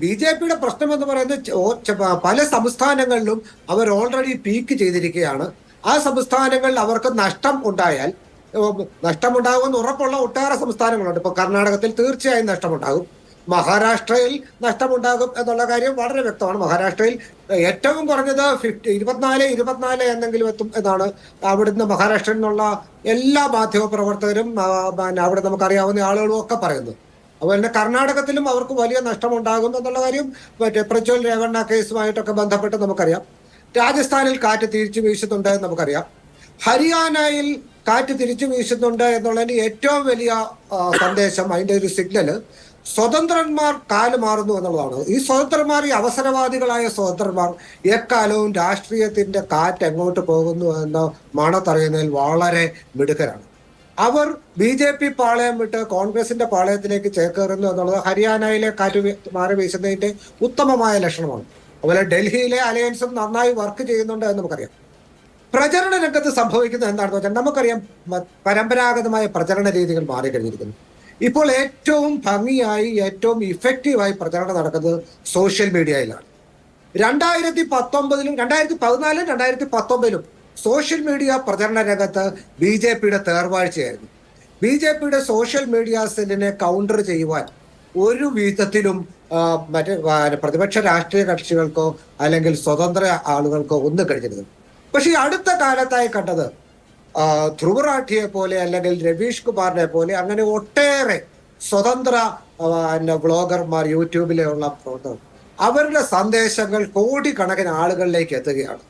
BJPയുടെ പ്രശ്നം എന്ന് പറയുന്നത് പല സംസ്ഥാനങ്ങളിലും അവർ ഓൾറെഡി പീക്ക് ചെയ്തിരിക്കുകയാണ്. ആ സംസ്ഥാനങ്ങളിൽ അവർക്ക് നഷ്ടമുണ്ടാകുമെന്ന് ഉറപ്പുള്ള ഒട്ടേറെ സംസ്ഥാനങ്ങളുണ്ട്. ഇപ്പൊ കർണാടകത്തിൽ തീർച്ചയായും നഷ്ടമുണ്ടാകും, മഹാരാഷ്ട്രയിൽ നഷ്ടമുണ്ടാകും എന്നുള്ള കാര്യം വളരെ വ്യക്തമാണ്. മഹാരാഷ്ട്രയിൽ ഏറ്റവും കുറഞ്ഞത് 24 എന്നെങ്കിലും എത്തും എന്നാണ് അവിടുന്ന് മഹാരാഷ്ട്രയിൽ നിന്നുള്ള എല്ലാ മാധ്യമ പ്രവർത്തകരും അവിടെ നമുക്കറിയാവുന്ന ആളുകളും ഒക്കെ പറയുന്നത്. അതുപോലെ തന്നെ കർണാടകത്തിലും അവർക്ക് വലിയ നഷ്ടമുണ്ടാകും എന്നുള്ള കാര്യം മറ്റേ പ്രജ്വൽ രേവണ്ണ കേസുമായിട്ടൊക്കെ ബന്ധപ്പെട്ട് നമുക്കറിയാം. രാജസ്ഥാനിൽ കാറ്റ് തിരിച്ചു വീശുന്നുണ്ട് എന്ന് നമുക്കറിയാം. ഹരിയാനയിൽ കാറ്റ് തിരിച്ചു വീശുന്നുണ്ട് എന്നുള്ളതിന് ഏറ്റവും വലിയ സന്ദേശം, അതിന്റെ ഒരു സിഗ്നല് സ്വതന്ത്രന്മാർ കാല് മാറുന്നു എന്നുള്ളതാണ്. ഈ സ്വതന്ത്രന്മാർ, ഈ അവസരവാദികളായ സ്വതന്ത്രന്മാർ എക്കാലവും രാഷ്ട്രീയത്തിന്റെ കാറ്റ് എങ്ങോട്ട് പോകുന്നു എന്ന് മണത്തറിയുന്നതിൽ വളരെ മിടുക്കരാണ്. അവർ BJP പാളയം വിട്ട് കോൺഗ്രസിന്റെ പാളയത്തിലേക്ക് ചേക്കേറുന്നു എന്നുള്ളത് ഹരിയാനയിലെ കാറ്റ് മാറി വീശുന്നതിന്റെ ഉത്തമമായ ലക്ഷണമാണ്. അതുപോലെ ഡൽഹിയിലെ അലയൻസും നന്നായി വർക്ക് ചെയ്യുന്നുണ്ട് എന്ന് നമുക്കറിയാം. പ്രചരണ രംഗത്ത് സംഭവിക്കുന്നത് എന്താണെന്ന് വെച്ചാൽ നമുക്കറിയാം, പരമ്പരാഗതമായ പ്രചരണ രീതികൾ മാറിക്കഴിഞ്ഞിരിക്കുന്നു. ഇപ്പോൾ ഏറ്റവും ഭംഗിയായി, ഏറ്റവും ഇഫക്റ്റീവായി പ്രചരണം നടക്കുന്നത് സോഷ്യൽ മീഡിയയിലാണ്. 2014, 2014, 2019 സോഷ്യൽ മീഡിയ പ്രചരണ രംഗത്ത് BJPയുടെ തേർവാഴ്ചയായിരുന്നു. BJPയുടെ സോഷ്യൽ മീഡിയ സെല്ലിനെ കൗണ്ടർ ചെയ്യുവാൻ ഒരു വിധത്തിലും മറ്റ് പ്രതിപക്ഷ രാഷ്ട്രീയ കക്ഷികൾക്കോ അല്ലെങ്കിൽ സ്വതന്ത്ര ആളുകൾക്കോ ഒന്നും കഴിഞ്ഞിരുന്നു. പക്ഷെ ഈ അടുത്ത കാലത്തായി കണ്ടത് ധ്രുവ റാഠിയെ പോലെ അല്ലെങ്കിൽ രവീഷ് കുമാറിനെ പോലെ അങ്ങനെ ഒട്ടേറെ സ്വതന്ത്ര വ്ളോഗർമാർ, യൂട്യൂബിലുള്ള പ്രവർത്തകർ, അവരുടെ സന്ദേശങ്ങൾ കോടിക്കണക്കിന് ആളുകളിലേക്ക് എത്തുകയാണ്.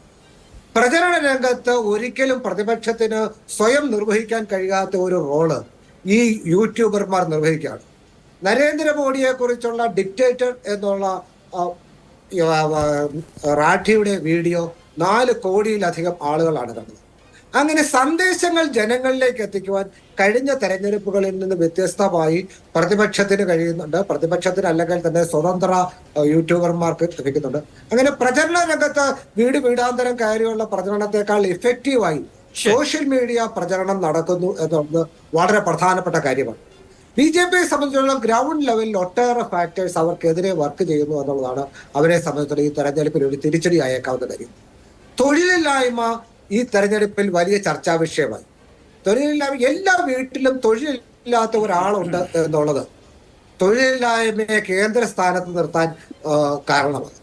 പ്രചരണ രംഗത്ത് ഒരിക്കലും പ്രതിപക്ഷത്തിന് സ്വയം നിർവഹിക്കാൻ കഴിയാത്ത ഒരു റോള് ഈ യൂട്യൂബർമാർ നിർവഹിക്കുകയാണ്. നരേന്ദ്രമോദിയെ കുറിച്ചുള്ള ഡിക്റ്റേറ്റർ എന്നുള്ള റാഠിയുടെ വീഡിയോ 4 കോടിയിലധികം ആളുകളാണ് കണ്ടത്. അങ്ങനെ സന്ദേശങ്ങൾ ജനങ്ങളിലേക്ക് എത്തിക്കുവാൻ കഴിഞ്ഞ തെരഞ്ഞെടുപ്പുകളിൽ നിന്ന് വ്യത്യസ്തമായി പ്രതിപക്ഷത്തിന് കഴിയുന്നുണ്ട്. പ്രതിപക്ഷത്തിന് അല്ലെങ്കിൽ തന്നെ സ്വതന്ത്ര യൂട്യൂബർമാർക്ക് ലഭിക്കുന്നുണ്ട്. അങ്ങനെ പ്രചരണ രംഗത്ത് വീടാന്തരം കയറിയുള്ള പ്രചരണത്തെക്കാൾ ഇഫക്റ്റീവായി സോഷ്യൽ മീഡിയ പ്രചരണം നടക്കുന്നു എന്നുള്ളത് വളരെ പ്രധാനപ്പെട്ട കാര്യമാണ്. BJPയെ സംബന്ധിച്ചുള്ള ഗ്രൗണ്ട് ലെവലിൽ ഒട്ടേറെ ഫാക്ടേഴ്സ് അവർക്കെതിരെ വർക്ക് ചെയ്യുന്നു എന്നുള്ളതാണ് അവരെ സംബന്ധിച്ചുള്ള ഈ തെരഞ്ഞെടുപ്പിൽ ഒരു തിരിച്ചടി ആയേക്കാവുന്ന കാര്യം. തൊഴിലില്ലായ്മ ഈ തെരഞ്ഞെടുപ്പിൽ വലിയ ചർച്ചാ വിഷയമായി. തൊഴിലില്ലായ്മ, എല്ലാ വീട്ടിലും തൊഴിലില്ലാത്ത ഒരാളുണ്ട് എന്നുള്ളത് തൊഴിലില്ലായ്മയെ കേന്ദ്ര സ്ഥാനത്ത് നിർത്താൻ കാരണമാണ്.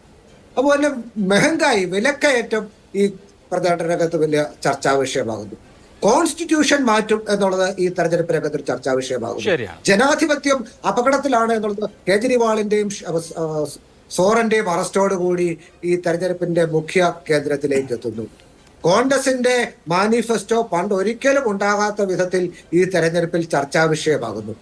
അതുപോലെ മെഹങ്കായി, വിലക്കയറ്റം ഈ പ്രചാരണ രംഗത്ത് വലിയ ചർച്ചാ വിഷയമാകുന്നു. കോൺസ്റ്റിറ്റ്യൂഷൻ മാറ്റും എന്നുള്ളത് ഈ തെരഞ്ഞെടുപ്പ് രംഗത്ത് ചർച്ചാ വിഷയമാകുന്നു. ജനാധിപത്യം അപകടത്തിലാണ് എന്നുള്ളത് കേജ്രിവാളിന്റെയും സോറന്റെയും അറസ്റ്റോടുകൂടി ഈ തെരഞ്ഞെടുപ്പിന്റെ മുഖ്യ കേന്ദ്രത്തിലേക്ക് എത്തുന്നു. കോൺഗ്രസിന്റെ മാനിഫെസ്റ്റോ പണ്ട് ഒരിക്കലും ഉണ്ടാകാത്ത വിധത്തിൽ ഈ തെരഞ്ഞെടുപ്പിൽ ചർച്ചാ വിഷയമാകുന്നു.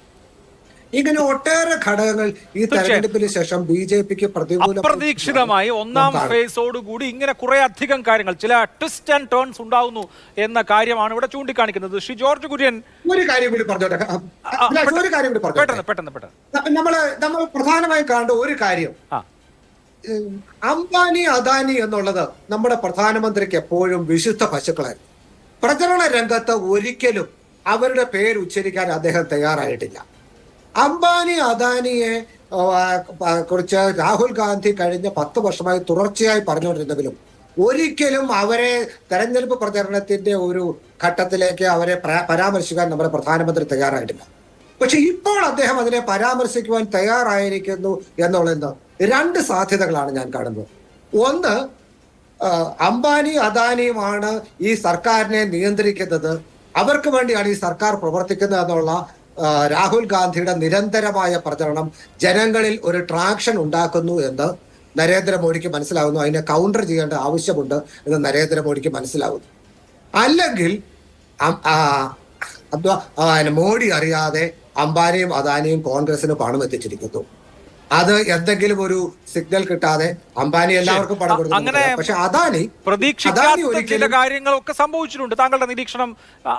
ഇങ്ങനെ ഒട്ടേറെ ഘടകങ്ങൾ ഈ തെരഞ്ഞെടുപ്പിന് ശേഷം BJPക്ക് അപ്രതീക്ഷിതമായി ഒന്നാം ഫേസോടുകൂടി ഇങ്ങനെ കുറെ അധികം കാര്യങ്ങൾ, ചില ട്വിസ്റ്റ് ആൻഡ് ടേൺസ് ഉണ്ടാവുന്നു എന്ന കാര്യമാണ് ഇവിടെ ചൂണ്ടിക്കാണിക്കുന്നത്. ശ്രീ ജോർജ് കുര്യൻ, ഒരു കാര്യം കൂടി പറഞ്ഞോട്ടെ. നമ്മൾ പ്രധാനമായി കാണേണ്ട ഒരു കാര്യം, അംബാനി അദാനി എന്നുള്ളത് നമ്മുടെ പ്രധാനമന്ത്രിക്ക് എപ്പോഴും വിശുദ്ധ പശുക്കളായിരുന്നു. പ്രചരണ രംഗത്ത് ഒരിക്കലും അവരുടെ പേര് ഉച്ചരിക്കാൻ അദ്ദേഹം തയ്യാറായിട്ടില്ല. അംബാനി അദാനിയെ കുറിച്ച് രാഹുൽ ഗാന്ധി കഴിഞ്ഞ 10 വർഷമായി തുടർച്ചയായി പറഞ്ഞുകൊണ്ടിരുന്നെങ്കിലും ഒരിക്കലും അവരെ തെരഞ്ഞെടുപ്പ് പ്രചരണത്തിന്റെ ഒരു ഘട്ടത്തിലേക്ക് അവരെ പരാമർശിക്കാൻ നമ്മുടെ പ്രധാനമന്ത്രി തയ്യാറായിട്ടില്ല. പക്ഷെ ഇപ്പോൾ അദ്ദേഹം അതിനെ പരാമർശിക്കുവാൻ തയ്യാറായിരിക്കുന്നു എന്നുള്ളത് 2 സാധ്യതകളാണ് ഞാൻ കാണുന്നത്. ഒന്ന്, അംബാനി അദാനിയുമാണ് ഈ സർക്കാരിനെ നിയന്ത്രിക്കുന്നത്, അവർക്ക് വേണ്ടിയാണ് ഈ സർക്കാർ പ്രവർത്തിക്കുന്നത് എന്നുള്ള രാഹുൽ ഗാന്ധിയുടെ നിരന്തരമായ പ്രചരണം ജനങ്ങളിൽ ഒരു ട്രാക്ഷൻ ഉണ്ടാക്കുന്നു എന്ന് നരേന്ദ്രമോദിക്ക് മനസ്സിലാവുന്നു. അതിനെ കൗണ്ടർ ചെയ്യേണ്ട ആവശ്യമുണ്ട് എന്ന് നരേന്ദ്രമോദിക്ക് മനസ്സിലാവുന്നു. അല്ലെങ്കിൽ മോഡി അറിയാതെ അംബാനിയും അദാനിയും കോൺഗ്രസിന് പണം എത്തിച്ചിരിക്കുന്നു. അത് എന്തെങ്കിലും ഒരു സിഗ്നൽ കിട്ടാതെ അംബാനി എല്ലാവർക്കും പണം കൊടുക്കുന്നു. പക്ഷെ അദാനി പ്രതീക്ഷിക്കാത്ത ചില കാര്യങ്ങളൊക്കെ സംഭവിച്ചിട്ടുണ്ട്. താങ്കളുടെ നിരീക്ഷണം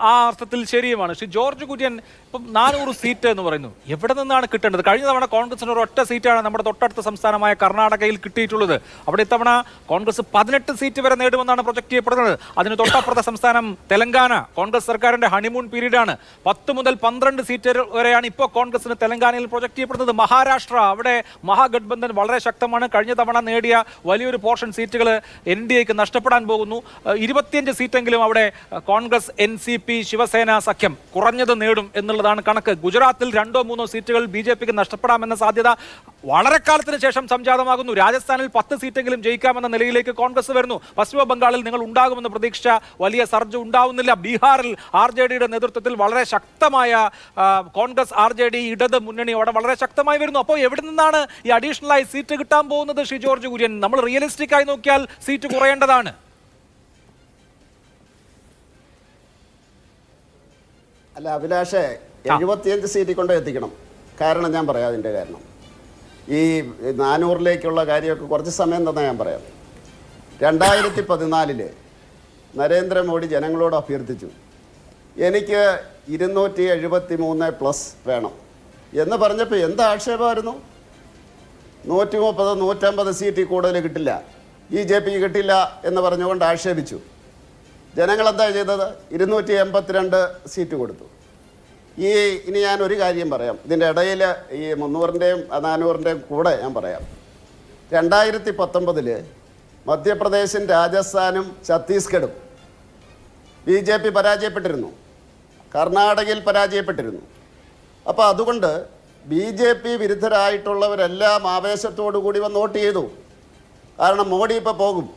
ആ അർത്ഥത്തിൽ ശരിയുമാണ്. ശ്രീ ജോർജ് കുര്യൻ, ഇപ്പം 400 സീറ്റ് എന്ന് പറയുന്നു, എവിടെ നിന്നാണ് കിട്ടേണ്ടത്? കഴിഞ്ഞ തവണ കോൺഗ്രസിന് ഒരു ഒറ്റ സീറ്റാണ് നമ്മുടെ തൊട്ടടുത്ത സംസ്ഥാനമായ കർണാടകയിൽ കിട്ടിയിട്ടുള്ളത്. അവിടെ ഇത്തവണ കോൺഗ്രസ് 18 സീറ്റ് വരെ നേടുമെന്നാണ് പ്രൊജക്ട് ചെയ്യപ്പെടുന്നത്. അതിന് തൊട്ടപ്പുറത്തെ സംസ്ഥാനം തെലങ്കാന, കോൺഗ്രസ് സർക്കാരിന്റെ ഹണിമൂൺ പീരീഡാണ്. 10 മുതൽ 12 സീറ്റ് വരെയാണ് ഇപ്പോൾ കോൺഗ്രസിന് തെലങ്കാനയിൽ പ്രൊജക്ട് ചെയ്യപ്പെടുന്നത്. മഹാരാഷ്ട്ര, അവിടെ മഹാഗഡ്ബന്ധൻ വളരെ ശക്തമാണ്. കഴിഞ്ഞ തവണ നേടിയ വലിയൊരു പോർഷൻ സീറ്റുകൾ NDAക്ക് നഷ്ടപ്പെടാൻ പോകുന്നു. 25 സീറ്റെങ്കിലും അവിടെ കോൺഗ്രസ്, NCP, ശിവസേന സഖ്യം കുറഞ്ഞത് നേടും എന്നുള്ളതാണ് കണക്ക്. ഗുജറാത്തിൽ 2-3 സീറ്റുകൾ BJPക്ക് നഷ്ടപ്പെടാമെന്ന സാധ്യത വളരെ കാലത്തിന് ശേഷം സംജാതമാകുന്നു. രാജസ്ഥാനിൽ 10 സീറ്റെങ്കിലും ജയിക്കാമെന്ന നിലയിലേക്ക് കോൺഗ്രസ് വരുന്നു. പശ്ചിമ ബംഗാളിൽ നിങ്ങൾ ഉണ്ടാകുമെന്ന് പ്രതീക്ഷിച്ച വലിയ സർജ് ഉണ്ടാവുന്നില്ല. ബീഹാറിൽ RJDയുടെ നേതൃത്വത്തിൽ വളരെ ശക്തമായ കോൺഗ്രസ് RJD ഇടത് മുന്നണി അവിടെ വളരെ ശക്തമായി വരുന്നു. അപ്പോൾ എവിടെ നിന്നാണ് ഈ അഡീഷണൽ ആയി സീറ്റ് കിട്ടാൻ പോകുന്നത്? ശ്രീ ജോർജ് കുര്യൻ, നമ്മൾ റിയലിസ്റ്റിക് ആയി നോക്കിയാൽ സീറ്റ് കുറയേണ്ടതാണ്. അല്ല അഭിലാഷേ, 75 സീറ്റിൽ കൊണ്ട് എത്തിക്കണം. കാരണം ഞാൻ പറയാം അതിൻ്റെ കാരണം. ഈ 400-ലേക്കുള്ള കാര്യമൊക്കെ കുറച്ച് സമയം തന്നെ ഞാൻ പറയാം. 2014 നരേന്ദ്രമോദി ജനങ്ങളോട് അഭ്യർത്ഥിച്ചു, എനിക്ക് 273+ വേണം എന്ന് പറഞ്ഞപ്പോൾ എന്ത് ആക്ഷേപമായിരുന്നു? 130-150 സീറ്റിൽ കൂടുതൽ കിട്ടില്ല, BJP കിട്ടില്ല എന്ന് പറഞ്ഞുകൊണ്ട് ആക്ഷേപിച്ചു. ജനങ്ങളെന്താ ചെയ്തത്? 282 സീറ്റ് കൊടുത്തു. ഇനി ഞാൻ ഒരു കാര്യം പറയാം. ഇതിൻ്റെ ഇടയിൽ ഈ 300-ൻ്റെയും 400-ൻ്റെയും കൂടെ ഞാൻ പറയാം. 2019 മധ്യപ്രദേശും രാജസ്ഥാനും ഛത്തീസ്ഗഡും BJP പരാജയപ്പെട്ടിരുന്നു, കർണാടകയിൽ പരാജയപ്പെട്ടിരുന്നു. അപ്പോൾ അതുകൊണ്ട് BJP വിരുദ്ധരായിട്ടുള്ളവരെല്ലാം ആവേശത്തോടു കൂടി വന്ന് വോട്ട് ചെയ്തു. കാരണം മോഡി ഇപ്പോൾ പോകും,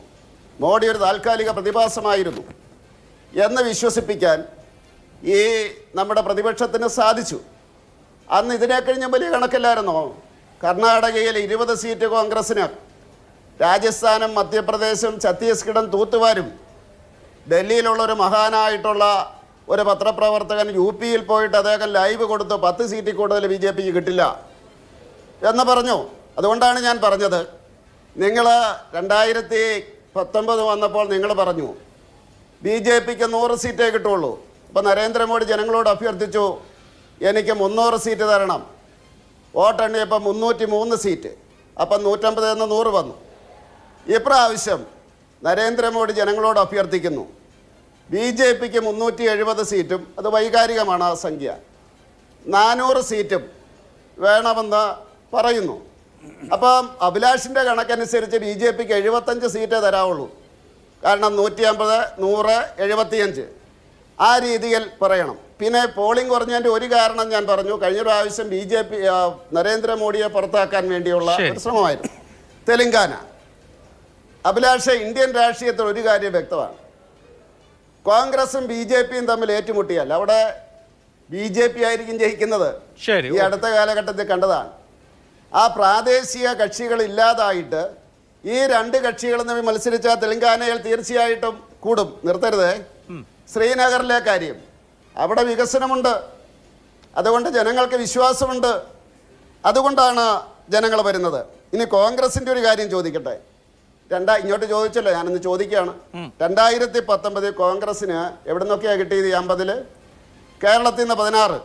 മോഡി ഒരു താൽക്കാലിക പ്രതിഭാസമായിരുന്നു എന്ന് വിശ്വസിപ്പിക്കാൻ ഈ നമ്മുടെ പ്രതിപക്ഷത്തിന് സാധിച്ചു. അന്ന് ഇതിനെ കഴിഞ്ഞ വലിയ കണക്കില്ലായിരുന്നോ? കർണാടകയിൽ 20 സീറ്റ് കോൺഗ്രസ്സിന്, രാജസ്ഥാനും മധ്യപ്രദേശും ഛത്തീസ്ഗഡും തൂത്തുവാരും. ഡൽഹിയിലുള്ള ഒരു മഹാനായിട്ടുള്ള ഒരു പത്രപ്രവർത്തകൻ UP യിൽ പോയിട്ട് അദ്ദേഹം ലൈവ് കൊടുത്തു 10 സീറ്റിൽ കൂടുതൽ BJPക്ക് കിട്ടില്ല എന്ന് പറഞ്ഞു. അതുകൊണ്ടാണ് ഞാൻ പറഞ്ഞത്, നിങ്ങൾ 2019 വന്നപ്പോൾ നിങ്ങൾ പറഞ്ഞു BJPക്ക് 100 സീറ്റേ കിട്ടുള്ളൂ. അപ്പോൾ നരേന്ദ്രമോദി ജനങ്ങളോട് അഭ്യർത്ഥിച്ചു, എനിക്ക് 300 സീറ്റ് തരണം. വോട്ടെണ്ണിയപ്പോൾ 303 സീറ്റ്. അപ്പം 150 നിന്ന് 100 വന്നു. ഇപ്രാവശ്യം നരേന്ദ്രമോദി ജനങ്ങളോട് അഭ്യർത്ഥിക്കുന്നു, BJPക്ക് 370 സീറ്റും, അത് വൈകാരികമാണ് ആ സംഖ്യ, 400 സീറ്റും വേണമെന്ന് പറയുന്നു. അപ്പം അഭിലാഷിൻ്റെ കണക്കനുസരിച്ച് BJPക്ക് 75 സീറ്റേ തരാവുള്ളൂ. കാരണം 150, 100, 75 ആ രീതിയിൽ പറയണം. പിന്നെ പോളിംഗ് കുറഞ്ഞതിൻ്റെ ഒരു കാരണം ഞാൻ പറഞ്ഞു, കഴിഞ്ഞ പ്രാവശ്യം BJP നരേന്ദ്രമോദിയെ പുറത്താക്കാൻ വേണ്ടിയുള്ള ഒരു ശ്രമമായിരുന്നു. തെലങ്കാന. അഭിലാഷ്, ഇന്ത്യൻ രാഷ്ട്രീയത്തിൽ ഒരു കാര്യം വ്യക്തമാണ്, കോൺഗ്രസും BJPയും തമ്മിൽ ഏറ്റുമുട്ടിയാൽ അവിടെ BJP ആയിരിക്കും ജയിക്കുന്നത്. ഈ അടുത്ത കാലഘട്ടത്തിൽ കണ്ടതാണ്. ആ പ്രാദേശിക കക്ഷികൾ ഇല്ലാതായിട്ട് ഈ 2 കക്ഷികളും തമ്മിൽ മത്സരിച്ചാൽ തെലങ്കാനയിൽ തീർച്ചയായിട്ടും കൂടും. നിർത്തരുതേ. ശ്രീനഗറിലെ കാര്യം, അവിടെ വികസനമുണ്ട്, അതുകൊണ്ട് ജനങ്ങൾക്ക് വിശ്വാസമുണ്ട്, അതുകൊണ്ടാണ് ജനങ്ങൾ വരുന്നത്. ഇനി കോൺഗ്രസിൻ്റെ ഒരു കാര്യം ചോദിക്കട്ടെ. ഇങ്ങോട്ട് ചോദിച്ചല്ലോ, ഞാനൊന്ന് ചോദിക്കുകയാണ്. 2019 കോൺഗ്രസ്സിന് എവിടെ നിന്നൊക്കെയാണ് കിട്ടിയത്? 50, കേരളത്തിൽ നിന്ന് 16.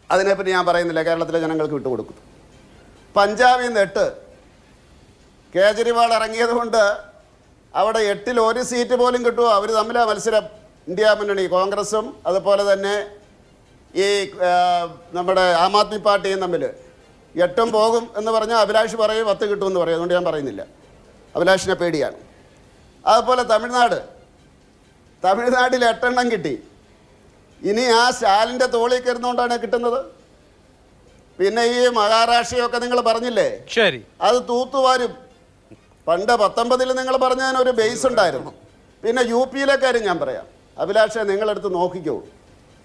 അതിനെപ്പറ്റി ഞാൻ പറയുന്നില്ല, കേരളത്തിലെ ജനങ്ങൾക്ക് വിട്ടുകൊടുക്കും. പഞ്ചാബിൽ നിന്ന് 8. കേജ്രിവാൾ ഇറങ്ങിയത് കൊണ്ട് അവിടെ 8-ൽ 1 സീറ്റ് പോലും കിട്ടുമോ? അവർ തമ്മിലാണ് മത്സരം. ഇന്ത്യ മുന്നണി, കോൺഗ്രസും അതുപോലെ തന്നെ ഈ നമ്മുടെ ആം ആദ്മി പാർട്ടിയും തമ്മിൽ 8 പോകും എന്ന് പറഞ്ഞാൽ അഭിലാഷ് പറയും 10 കിട്ടുമെന്ന് പറയും. അതുകൊണ്ട് ഞാൻ പറയുന്നില്ല, അഭിലാഷിനെ പേടിയാണ്. അതുപോലെ തമിഴ്നാട്ടിൽ 8 കിട്ടി. ഇനി ആ സ്റ്റാലിൻ്റെ തോളിൽ കയറുന്നതുകൊണ്ടാണ് കിട്ടുന്നത്. പിന്നെ ഈ മഹാരാഷ്ട്രയൊക്കെ നിങ്ങൾ പറഞ്ഞില്ലേ, ശരി, അത് തൂത്തുവാരും. പണ്ട് 19 നിങ്ങൾ പറഞ്ഞതിന് ഒരു ബേസ് ഉണ്ടായിരുന്നു. പിന്നെ UP കാര്യം ഞാൻ പറയാം. അഭിലാഷെ, നിങ്ങളെടുത്ത് നോക്കിക്കോ,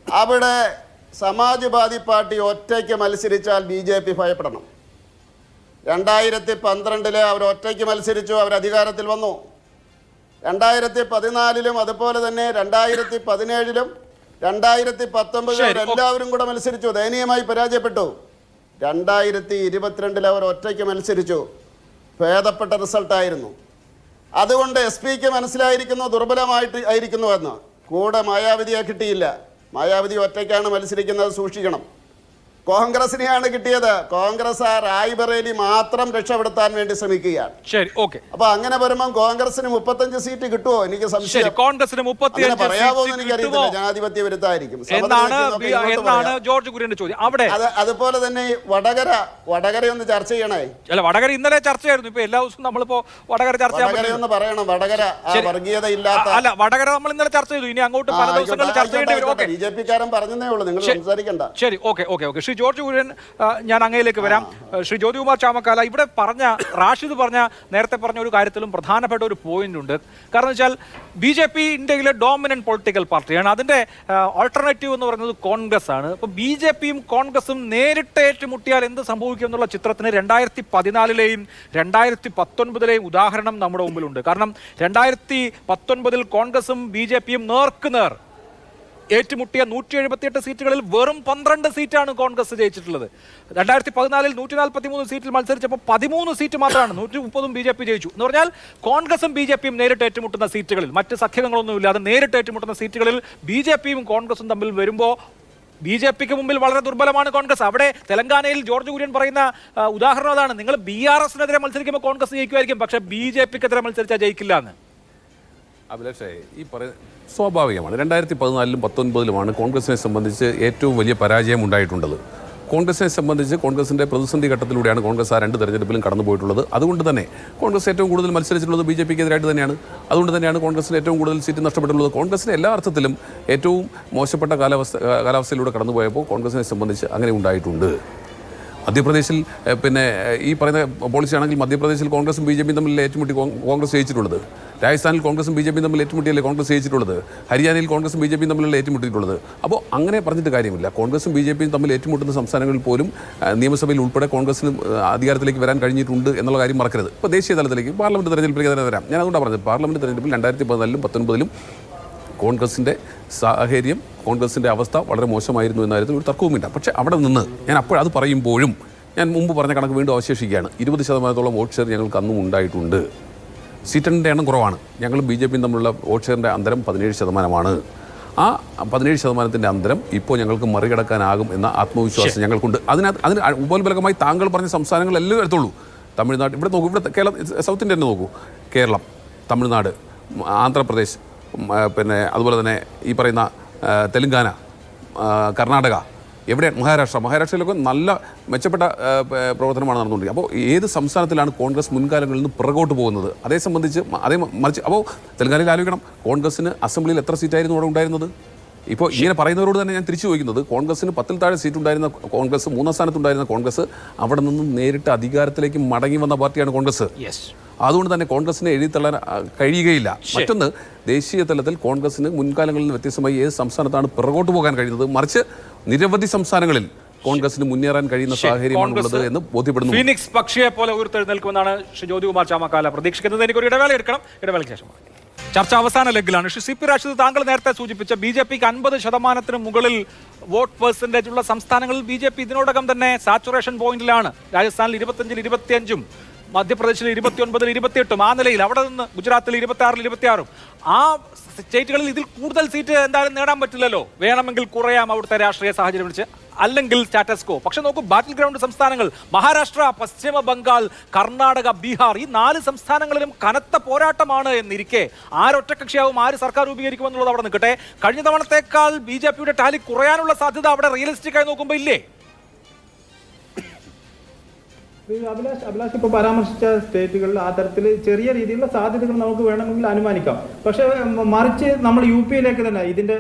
അവിടെ സമാജ്വാദി പാർട്ടി ഒറ്റയ്ക്ക് മത്സരിച്ചാൽ BJP ഭയപ്പെടണം. 2012 അവർ ഒറ്റയ്ക്ക് മത്സരിച്ചു, അവർ അധികാരത്തിൽ വന്നു. 2014 അതുപോലെ തന്നെ 2017 2019 എല്ലാവരും കൂടെ മത്സരിച്ചു, ദയനീയമായി പരാജയപ്പെട്ടു. 2022 അവർ ഒറ്റയ്ക്ക് മത്സരിച്ചു, ഭേദപ്പെട്ട റിസൾട്ടായിരുന്നു. അതുകൊണ്ട് SPക്ക് മനസ്സിലായിരിക്കുന്നു ദുർബലമായിട്ട് ആയിരിക്കുന്നുവെന്ന്. കൂടെ മായാവതിയെ കിട്ടിയില്ല. മായാവതി ഒറ്റയ്ക്കാണ് മത്സരിക്കുന്നത്, സൂക്ഷിക്കണം. കോൺഗ്രസിനെയാണ് കിട്ടിയത്. കോൺഗ്രസ് ആ റായ്ബറേലി മാത്രം രക്ഷപ്പെടുത്താൻ വേണ്ടി ശ്രമിക്കുകയാണ്. ശരി, ഓക്കെ. അപ്പൊ അങ്ങനെ വരുമ്പോൾ കോൺഗ്രസിന് 35 സീറ്റ് കിട്ടുമോ? എനിക്ക് സംശയം. കോൺഗ്രസിന് 35 പറയാമോ എന്ന് എനിക്കറിയത്തില്ല. ജനാധിപത്യ വിരുദ്ധമായിരിക്കും എന്നാണ് ജോർജ് കുര്യന്റെ ചോദ്യം. അവിടെ അതുപോലെ തന്നെ വടകര ഒന്ന് ചർച്ച ചെയ്യണേ. അല്ല, വടകര ഇന്നലെ ചർച്ചയായിരുന്നു. ഇപ്പൊ എല്ലാ ദിവസവും നമ്മളിപ്പോ വടകര ചർച്ച ഒന്ന് പറയണം. വടകര വർഗീയത ഇല്ലാത്ത. അല്ല, വടകര നമ്മൾ ഇന്നലെ ചർച്ച ചെയ്തു. ഇനി അങ്ങോട്ട് പല ദിവസങ്ങളിൽ ചർച്ച ചെയ്യേണ്ടി വരും. BJP-കാരൻ പറഞ്ഞതേ ഉള്ളൂ, നിങ്ങൾ സംസാരിക്കണ്ട. ശരി, ഓക്കെ. ശ്രീ ജോർജ് കുര്യൻ, ഞാൻ അങ്ങയിലേക്ക് വരാം. ശ്രീ ജ്യോതികുമാർ ചാമക്കാല, ഇവിടെ റാഷിദ് നേരത്തെ പറഞ്ഞ ഒരു കാര്യത്തിലും പ്രധാനപ്പെട്ട ഒരു പോയിന്റ് ഉണ്ട്. കാരണം വെച്ചാൽ BJP ഇന്ത്യയിലെ ഡോമിനന്റ് പൊളിറ്റിക്കൽ പാർട്ടിയാണ്. അതിന്റെ ഓൾട്ടർനേറ്റീവ് എന്ന് പറയുന്നത് കോൺഗ്രസ് ആണ്. അപ്പോൾ BJPയും കോൺഗ്രസും നേരിട്ട് ഏറ്റുമുട്ടിയാൽ എന്ത് സംഭവിക്കും എന്നുള്ള ചിത്രത്തിന് 2014-ലെയും 2019-ലെയും ഉദാഹരണം നമ്മുടെ മുമ്പിലുണ്ട്. കാരണം 2019 കോൺഗ്രസും BJPയും നേർക്കുനേർ ഏറ്റുമുട്ടിയ 178 സീറ്റുകളിൽ വെറും 12 സീറ്റാണ് കോൺഗ്രസ് ജയിച്ചിട്ടുള്ളത്. 2014 143 സീറ്റിൽ മത്സരിച്ചപ്പോൾ 13 സീറ്റ് മാത്രമാണ്, 130 BJP ജയിച്ചു. എന്ന് പറഞ്ഞാൽ കോൺഗ്രസും BJPയും നേരിട്ട് ഏറ്റുമുട്ടുന്ന സീറ്റുകളിൽ, മറ്റ് സഖ്യങ്ങളൊന്നുമില്ലാതെ നേരിട്ട് ഏറ്റുമുട്ടുന്ന സീറ്റുകളിൽ BJPയും കോൺഗ്രസും തമ്മിൽ വരുമ്പോൾ BJPക്ക് മുമ്പിൽ വളരെ ദുർബലമാണ് കോൺഗ്രസ്. അവിടെ തെലങ്കാനയിൽ ജോർജ് കുര്യൻ പറയുന്ന ഉദാഹരണം അതാണ്. നിങ്ങൾ BRSനെതിരെ മത്സരിക്കുമ്പോൾ കോൺഗ്രസ് ജയിക്കുമായിരിക്കും, പക്ഷേ BJPക്കെതിരെ മത്സരിച്ചാൽ ജയിക്കില്ല എന്ന്. അഭിലാഷേ, ഈ സ്വാഭാവികമാണ്. 2014-ലും 2019-ലുമാണ് കോൺഗ്രസിനെ സംബന്ധിച്ച് ഏറ്റവും വലിയ പരാജയം ഉണ്ടായിട്ടുള്ളത്. കോൺഗ്രസിനെ സംബന്ധിച്ച് കോൺഗ്രസിൻ്റെ പ്രതിസന്ധി ഘട്ടത്തിലൂടെയാണ് കോൺഗ്രസ് ആ 2 തെരഞ്ഞെടുപ്പിലും കടന്നു പോയിട്ടുള്ളത്. അതുകൊണ്ട് തന്നെ കോൺഗ്രസ് ഏറ്റവും കൂടുതൽ മത്സരിച്ചിട്ടുള്ളത് BJPക്കെതിരായിട്ട് തന്നെയാണ്. അതുകൊണ്ട് തന്നെയാണ് കോൺഗ്രസിന് ഏറ്റവും കൂടുതൽ സീറ്റ് നഷ്ടപ്പെട്ടുള്ളത്. കോൺഗ്രസിന് എല്ലാ അർത്ഥത്തിലും ഏറ്റവും മോശപ്പെട്ട കാലാവസ്ഥയിലൂടെ കടന്നുപോയപ്പോൾ കോൺഗ്രസിനെ സംബന്ധിച്ച് അങ്ങനെ ഉണ്ടായിട്ടുണ്ട്. മധ്യപ്രദേശിൽ ഈ പറയുന്ന പോളിസി ആണെങ്കിൽ മധ്യപ്രദേശിൽ കോൺഗ്രസും BJPയും തമ്മിൽ ഏറ്റുമുട്ടി കോൺഗ്രസ് ജയിച്ചിട്ടുള്ളത്. രാജസ്ഥാനിൽ കോൺഗ്രസും BJPയും തമ്മിൽ ഏറ്റുമുട്ടിയല്ലേ കോൺഗ്രസ് ജയിച്ചിട്ടുള്ളത്. ഹരിയാനയിൽ കോൺഗ്രസും BJPയും തമ്മിലുള്ള ഏറ്റുമുട്ടിയിട്ടുള്ളത്. അപ്പോൾ അങ്ങനെ പറഞ്ഞിട്ട് കാര്യമില്ല. കോൺഗ്രസും BJPയും തമ്മിൽ ഏറ്റുമുട്ടുന്ന സംസ്ഥാനങ്ങളിൽ പോലും നിയമസഭയിൽ ഉൾപ്പെടെ കോൺഗ്രസിന് അധികാരത്തിലേക്ക് വരാൻ കഴിഞ്ഞിട്ടുണ്ട് എന്നുള്ള കാര്യം മറക്കരുത്. ഇപ്പോൾ ദേശീയ തലത്തിലേക്ക് പാർലമെൻറ്റ് തെരഞ്ഞെടുപ്പിലേക്ക് തന്നെ വരാം. ഞാൻ അതുകൊണ്ടാണ് പറഞ്ഞത്, പാർലമെൻറ്റ് തെരഞ്ഞെടുപ്പിൽ 2014-ലും 2019-ലും കോൺഗ്രസിൻ്റെ സാഹചര്യം, കോൺഗ്രസിൻ്റെ അവസ്ഥ വളരെ മോശമായിരുന്നു എന്ന കാര്യത്തിൽ ഒരു തർക്കവുമില്ല. പക്ഷേ അവിടെ നിന്ന് ഞാൻ അത് പറയുമ്പോഴും ഞാൻ മുമ്പ് പറഞ്ഞ കണക്ക് വീണ്ടും അവശേഷിക്കുകയാണ്. 20% വോട്ട് ഷെയർ ഞങ്ങൾക്ക് അന്നും ഉണ്ടായിട്ടുണ്ട്. സീറ്റിൻ്റെ എണ്ണം കുറവാണ്. ഞങ്ങളും BJPയും തമ്മിലുള്ള വോട്ട് ഷെയറിൻ്റെ അന്തരം 17%. ആ 17% അന്തരം ഇപ്പോൾ ഞങ്ങൾക്ക് മറികടക്കാനാകും എന്ന ആത്മവിശ്വാസം ഞങ്ങൾക്കുണ്ട്. അതിന് ഉപോത്ബലകമായി താങ്കൾ പറഞ്ഞ സംസ്ഥാനങ്ങളെല്ലാം എടുത്തുള്ളൂ. തമിഴ്നാട് ഇവിടെ നോക്കൂ, ഇവിടെ കേരളം, സൗത്ത് ഇന്ത്യ തന്നെ നോക്കൂ. കേരളം, തമിഴ്നാട്, ആന്ധ്രാപ്രദേശ്, അതുപോലെ തന്നെ ഈ പറയുന്ന തെലുങ്കാന, കർണാടക, എവിടെ മഹാരാഷ്ട്രയിലൊക്കെ നല്ല മെച്ചപ്പെട്ട പ്രവർത്തനമാണ് നടന്നുകൊണ്ടിരിക്കുന്നത്. അപ്പോൾ ഏത് സംസ്ഥാനത്തിലാണ് കോൺഗ്രസ് മുൻകാലങ്ങളിൽ നിന്ന് പുറകോട്ട് പോകുന്നത്? അതേ സംബന്ധിച്ച് മറിച്ച് അപ്പോൾ തെലങ്കാനയിൽ ആലോചിക്കണം, കോൺഗ്രസിന് അസംബ്ലിയിൽ എത്ര സീറ്റായിരുന്നു അവിടെ ഉണ്ടായിരുന്നത്? ഇപ്പോൾ ഇങ്ങനെ പറയുന്നവരോട് തന്നെ ഞാൻ തിരിച്ചു ചോദിക്കുന്നത്, കോൺഗ്രസിന് 10-ൽ താഴെ സീറ്റ് ഉണ്ടായിരുന്ന കോൺഗ്രസ്, 3-ാം സ്ഥാനത്തുണ്ടായിരുന്ന കോൺഗ്രസ് അവിടെ നിന്നും നേരിട്ട് അധികാരത്തിലേക്ക് മടങ്ങി വന്ന പാർട്ടിയാണ് കോൺഗ്രസ്. അതുകൊണ്ട് തന്നെ കോൺഗ്രസിനെ എഴുതിത്തള്ളാൻ കഴിയുകയില്ല. മറ്റൊന്ന്, ദേശീയ തലത്തിൽ കോൺഗ്രസിന് മുൻകാലങ്ങളിൽ നിന്ന് വ്യത്യസ്തമായി ഏത് സംസ്ഥാനത്താണ് പിറകോട്ട് പോകാൻ കഴിയുന്നത്? മറിച്ച് നിരവധി സംസ്ഥാനങ്ങളിൽ കോൺഗ്രസിന് മുന്നേറാൻ കഴിയുന്ന സാഹചര്യമാണുള്ളത് എന്ന് ബോധ്യപ്പെടുന്നു. ഫീനിക്സ് പക്ഷിയെ പോലെ ഉയർത്തെഴുന്നേൽക്കുമെന്നാണ് ശ്രീ ജ്യോതികുമാർ ചാമക്കാല പ്രതീക്ഷിക്കുന്നത്. എനിക്കൊരു ഇടവേള എടുക്കണം. ഇടവേളയ്ക്ക് ശേഷം ചർച്ച അവസാന ലെഗിലാണ്. ശ്രീ CP റാഷിദ്, താങ്കൾ നേരത്തെ സൂചിപ്പിച്ച BJPക്ക് 50% മുകളിൽ വോട്ട് പെർസെൻറ്റേജ് ഉള്ള സംസ്ഥാനങ്ങളിൽ BJP ഇതിനോടകം തന്നെ സാച്ചുറേഷൻ പോയിന്റിലാണ്. രാജസ്ഥാനിൽ 25-ൽ 25-ഉം, മധ്യപ്രദേശിൽ 29-ൽ 28-ഉം, ആ നിലയിൽ. അവിടെ നിന്ന് ഗുജറാത്തിൽ 26-ൽ 26-ഉം. ആ സ്റ്റേറ്റുകളിൽ ഇതിൽ കൂടുതൽ സീറ്റ് എന്തായാലും നേടാൻ പറ്റില്ലല്ലോ. വേണമെങ്കിൽ കുറയാം അവിടുത്തെ രാഷ്ട്രീയ സാഹചര്യം വെച്ച്, അല്ലെങ്കിൽ സ്റ്റാറ്റസ് കോ. പക്ഷെ നോക്കൂ, ബാറ്റിൽ ഗ്രൗണ്ട് സംസ്ഥാനങ്ങൾ മഹാരാഷ്ട്ര, പശ്ചിമ ബംഗാൾ, കർണാടക, ബീഹാർ, ഈ 4 സംസ്ഥാനങ്ങളിലും കനത്ത പോരാട്ടമാണ് എന്നിരിക്കെ ആരൊറ്റക്കക്ഷിയാവും, ആര് സർക്കാർ രൂപീകരിക്കുമെന്നുള്ളത് അവിടെ നിൽക്കട്ടെ. കഴിഞ്ഞ തവണത്തേക്കാൾ BJPയുടെ ടാലി കുറയാനുള്ള സാധ്യത അവിടെ റിയലിസ്റ്റിക് ആയി നോക്കുമ്പോൾ ഇല്ലേ? അഭിലാഷ് ഇപ്പോൾ പരാമർശിച്ച സ്റ്റേറ്റുകളിൽ ആ തരത്തിൽ ചെറിയ രീതിയിലുള്ള സാധ്യതകൾ നമുക്ക് വേണമെങ്കിൽ അനുമാനിക്കാം. പക്ഷേ മറിച്ച് നമ്മൾ UP-യിലേക്ക് തന്നെ, ഇതിന്റെ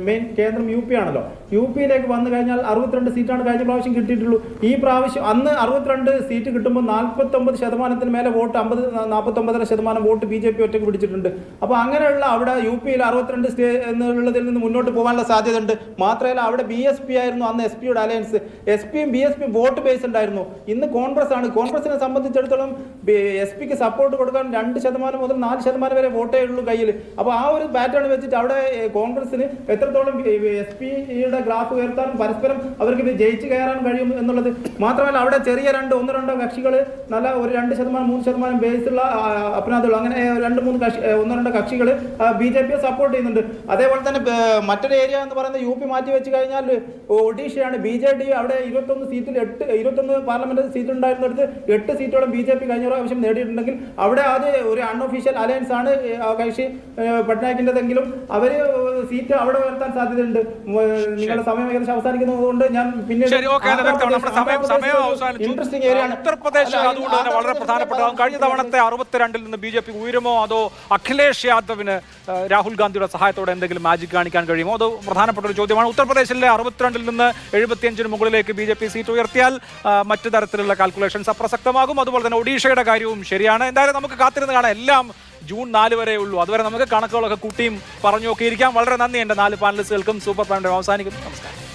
മെയിൻ കേന്ദ്രം UP ആണല്ലോ, UP-യിലേക്ക് വന്നു കഴിഞ്ഞാൽ 62 സീറ്റാണ് കഴിഞ്ഞ പ്രാവശ്യം കിട്ടിയിട്ടുള്ളൂ. ഈ പ്രാവശ്യം അന്ന് 62 സീറ്റ് കിട്ടുമ്പോൾ 49% മേലെ വോട്ട്, 49.5% വോട്ട് BJP ഒറ്റയ്ക്ക് പിടിച്ചിട്ടുണ്ട്. അപ്പോൾ അങ്ങനെയുള്ള അവിടെ UP-യിൽ 62 എന്നുള്ളതിൽ നിന്ന് മുന്നോട്ട് പോകാനുള്ള സാധ്യത ഉണ്ട്. മാത്രമല്ല അവിടെ BSP ആയിരുന്നു അന്ന് SP-യുടെ അലയൻസ്. SP-യും BSP-യും വോട്ട് ബേസ് ഉണ്ടായിരുന്നു. ഇന്ന് കോൺഗ്രസ് ആണ്. കോൺഗ്രസിനെ സംബന്ധിച്ചിടത്തോളം SP-ക്ക് സപ്പോർട്ട് കൊടുക്കാൻ 2% മുതൽ 4% വരെ വോട്ടേ ഉള്ളൂ കയ്യിൽ. അപ്പോൾ ആ ഒരു പാറ്റേൺ വെച്ചിട്ട് അവിടെ കോൺഗ്രസിന് എത്രത്തോളം SP-യുടെ ഗ്രാഫ് ഉയർത്താനും പരസ്പരം അവർക്ക് ഇത് ജയിച്ചു കയറാൻ കഴിയും എന്നുള്ളത്. മാത്രമല്ല അവിടെ ചെറിയ 1-2 കക്ഷികൾ നല്ല ഒരു 2%, 3% ബേസുള്ള അപരാധുകൾ, അങ്ങനെ 1-2 കക്ഷികൾ BJPയെ സപ്പോർട്ട് ചെയ്യുന്നുണ്ട്. അതേപോലെ തന്നെ മറ്റൊരു ഏരിയ എന്ന് പറയുന്നത് UP മാറ്റി വെച്ച് കഴിഞ്ഞാൽ ഒഡീഷയാണ്. BJD അവിടെ 21 സീറ്റിൽ 21 പാർലമെന്റ് സീറ്റ് ഉണ്ടായിരുന്നിടത്ത് 8 സീറ്റോളം BJP കഴിഞ്ഞ പ്രാവശ്യം നേടിയിട്ടുണ്ടെങ്കിൽ അവിടെ അത് ഒരു അൺഒഫീഷ്യൽ അലയൻസ് ആണ് കക്ഷി പട്നായിക്കിൻ്റെതെങ്കിലും അവർ സീറ്റ് അവിടെ ഉയർത്താൻ സാധ്യതയുണ്ട്. നിങ്ങളുടെ സമയം ഏകദേശം അവസാനിക്കുന്നതുകൊണ്ട് ഞാൻ പിന്നീട് ഇൻട്രസ്റ്റിംഗ് ഏരിയയാണ് ഉത്തർപ്രദേശ്. അതുകൊണ്ട് തന്നെ വളരെ പ്രധാനപ്പെട്ടതാണ്. കഴിഞ്ഞ തവണത്തെ 62-ൽ നിന്ന് BJP ഉയരുമോ, അതോ അഖിലേഷ് യാദവിന് രാഹുൽ ഗാന്ധിയുടെ സഹായത്തോടെ എന്തെങ്കിലും മാജിക് കാണിക്കാൻ കഴിയുമോ? അത് പ്രധാനപ്പെട്ട ഒരു ചോദ്യമാണ്. ഉത്തർപ്രദേശിലെ 62-ൽ നിന്ന് 75-ന് മുകളിലേക്ക് BJP സീറ്റ് ഉയർത്തിയാൽ മറ്റു തരത്തിലുള്ള കാൽക്കുലേഷൻസ് അപ്രസക്തമാകും. അതുപോലെ തന്നെ ഒഡീഷയുടെ കാര്യവും ശരിയാണ്. എന്തായാലും നമുക്ക് കാത്തിരുന്ന് കാണാം. എല്ലാം ജൂൺ 4 വരെ ഉള്ളൂ. അതുവരെ നമുക്ക് കണക്കുകളൊക്കെ കൂട്ടിയും പറഞ്ഞുമൊക്കെ ഇരിക്കാം. വളരെ നന്ദി എൻ്റെ 4 പാനലിസ്റ്റുകൾക്കും. സൂപ്പർ പ്രൈം ടൈം അവസാനിക്കുന്നു. നമസ്കാരം.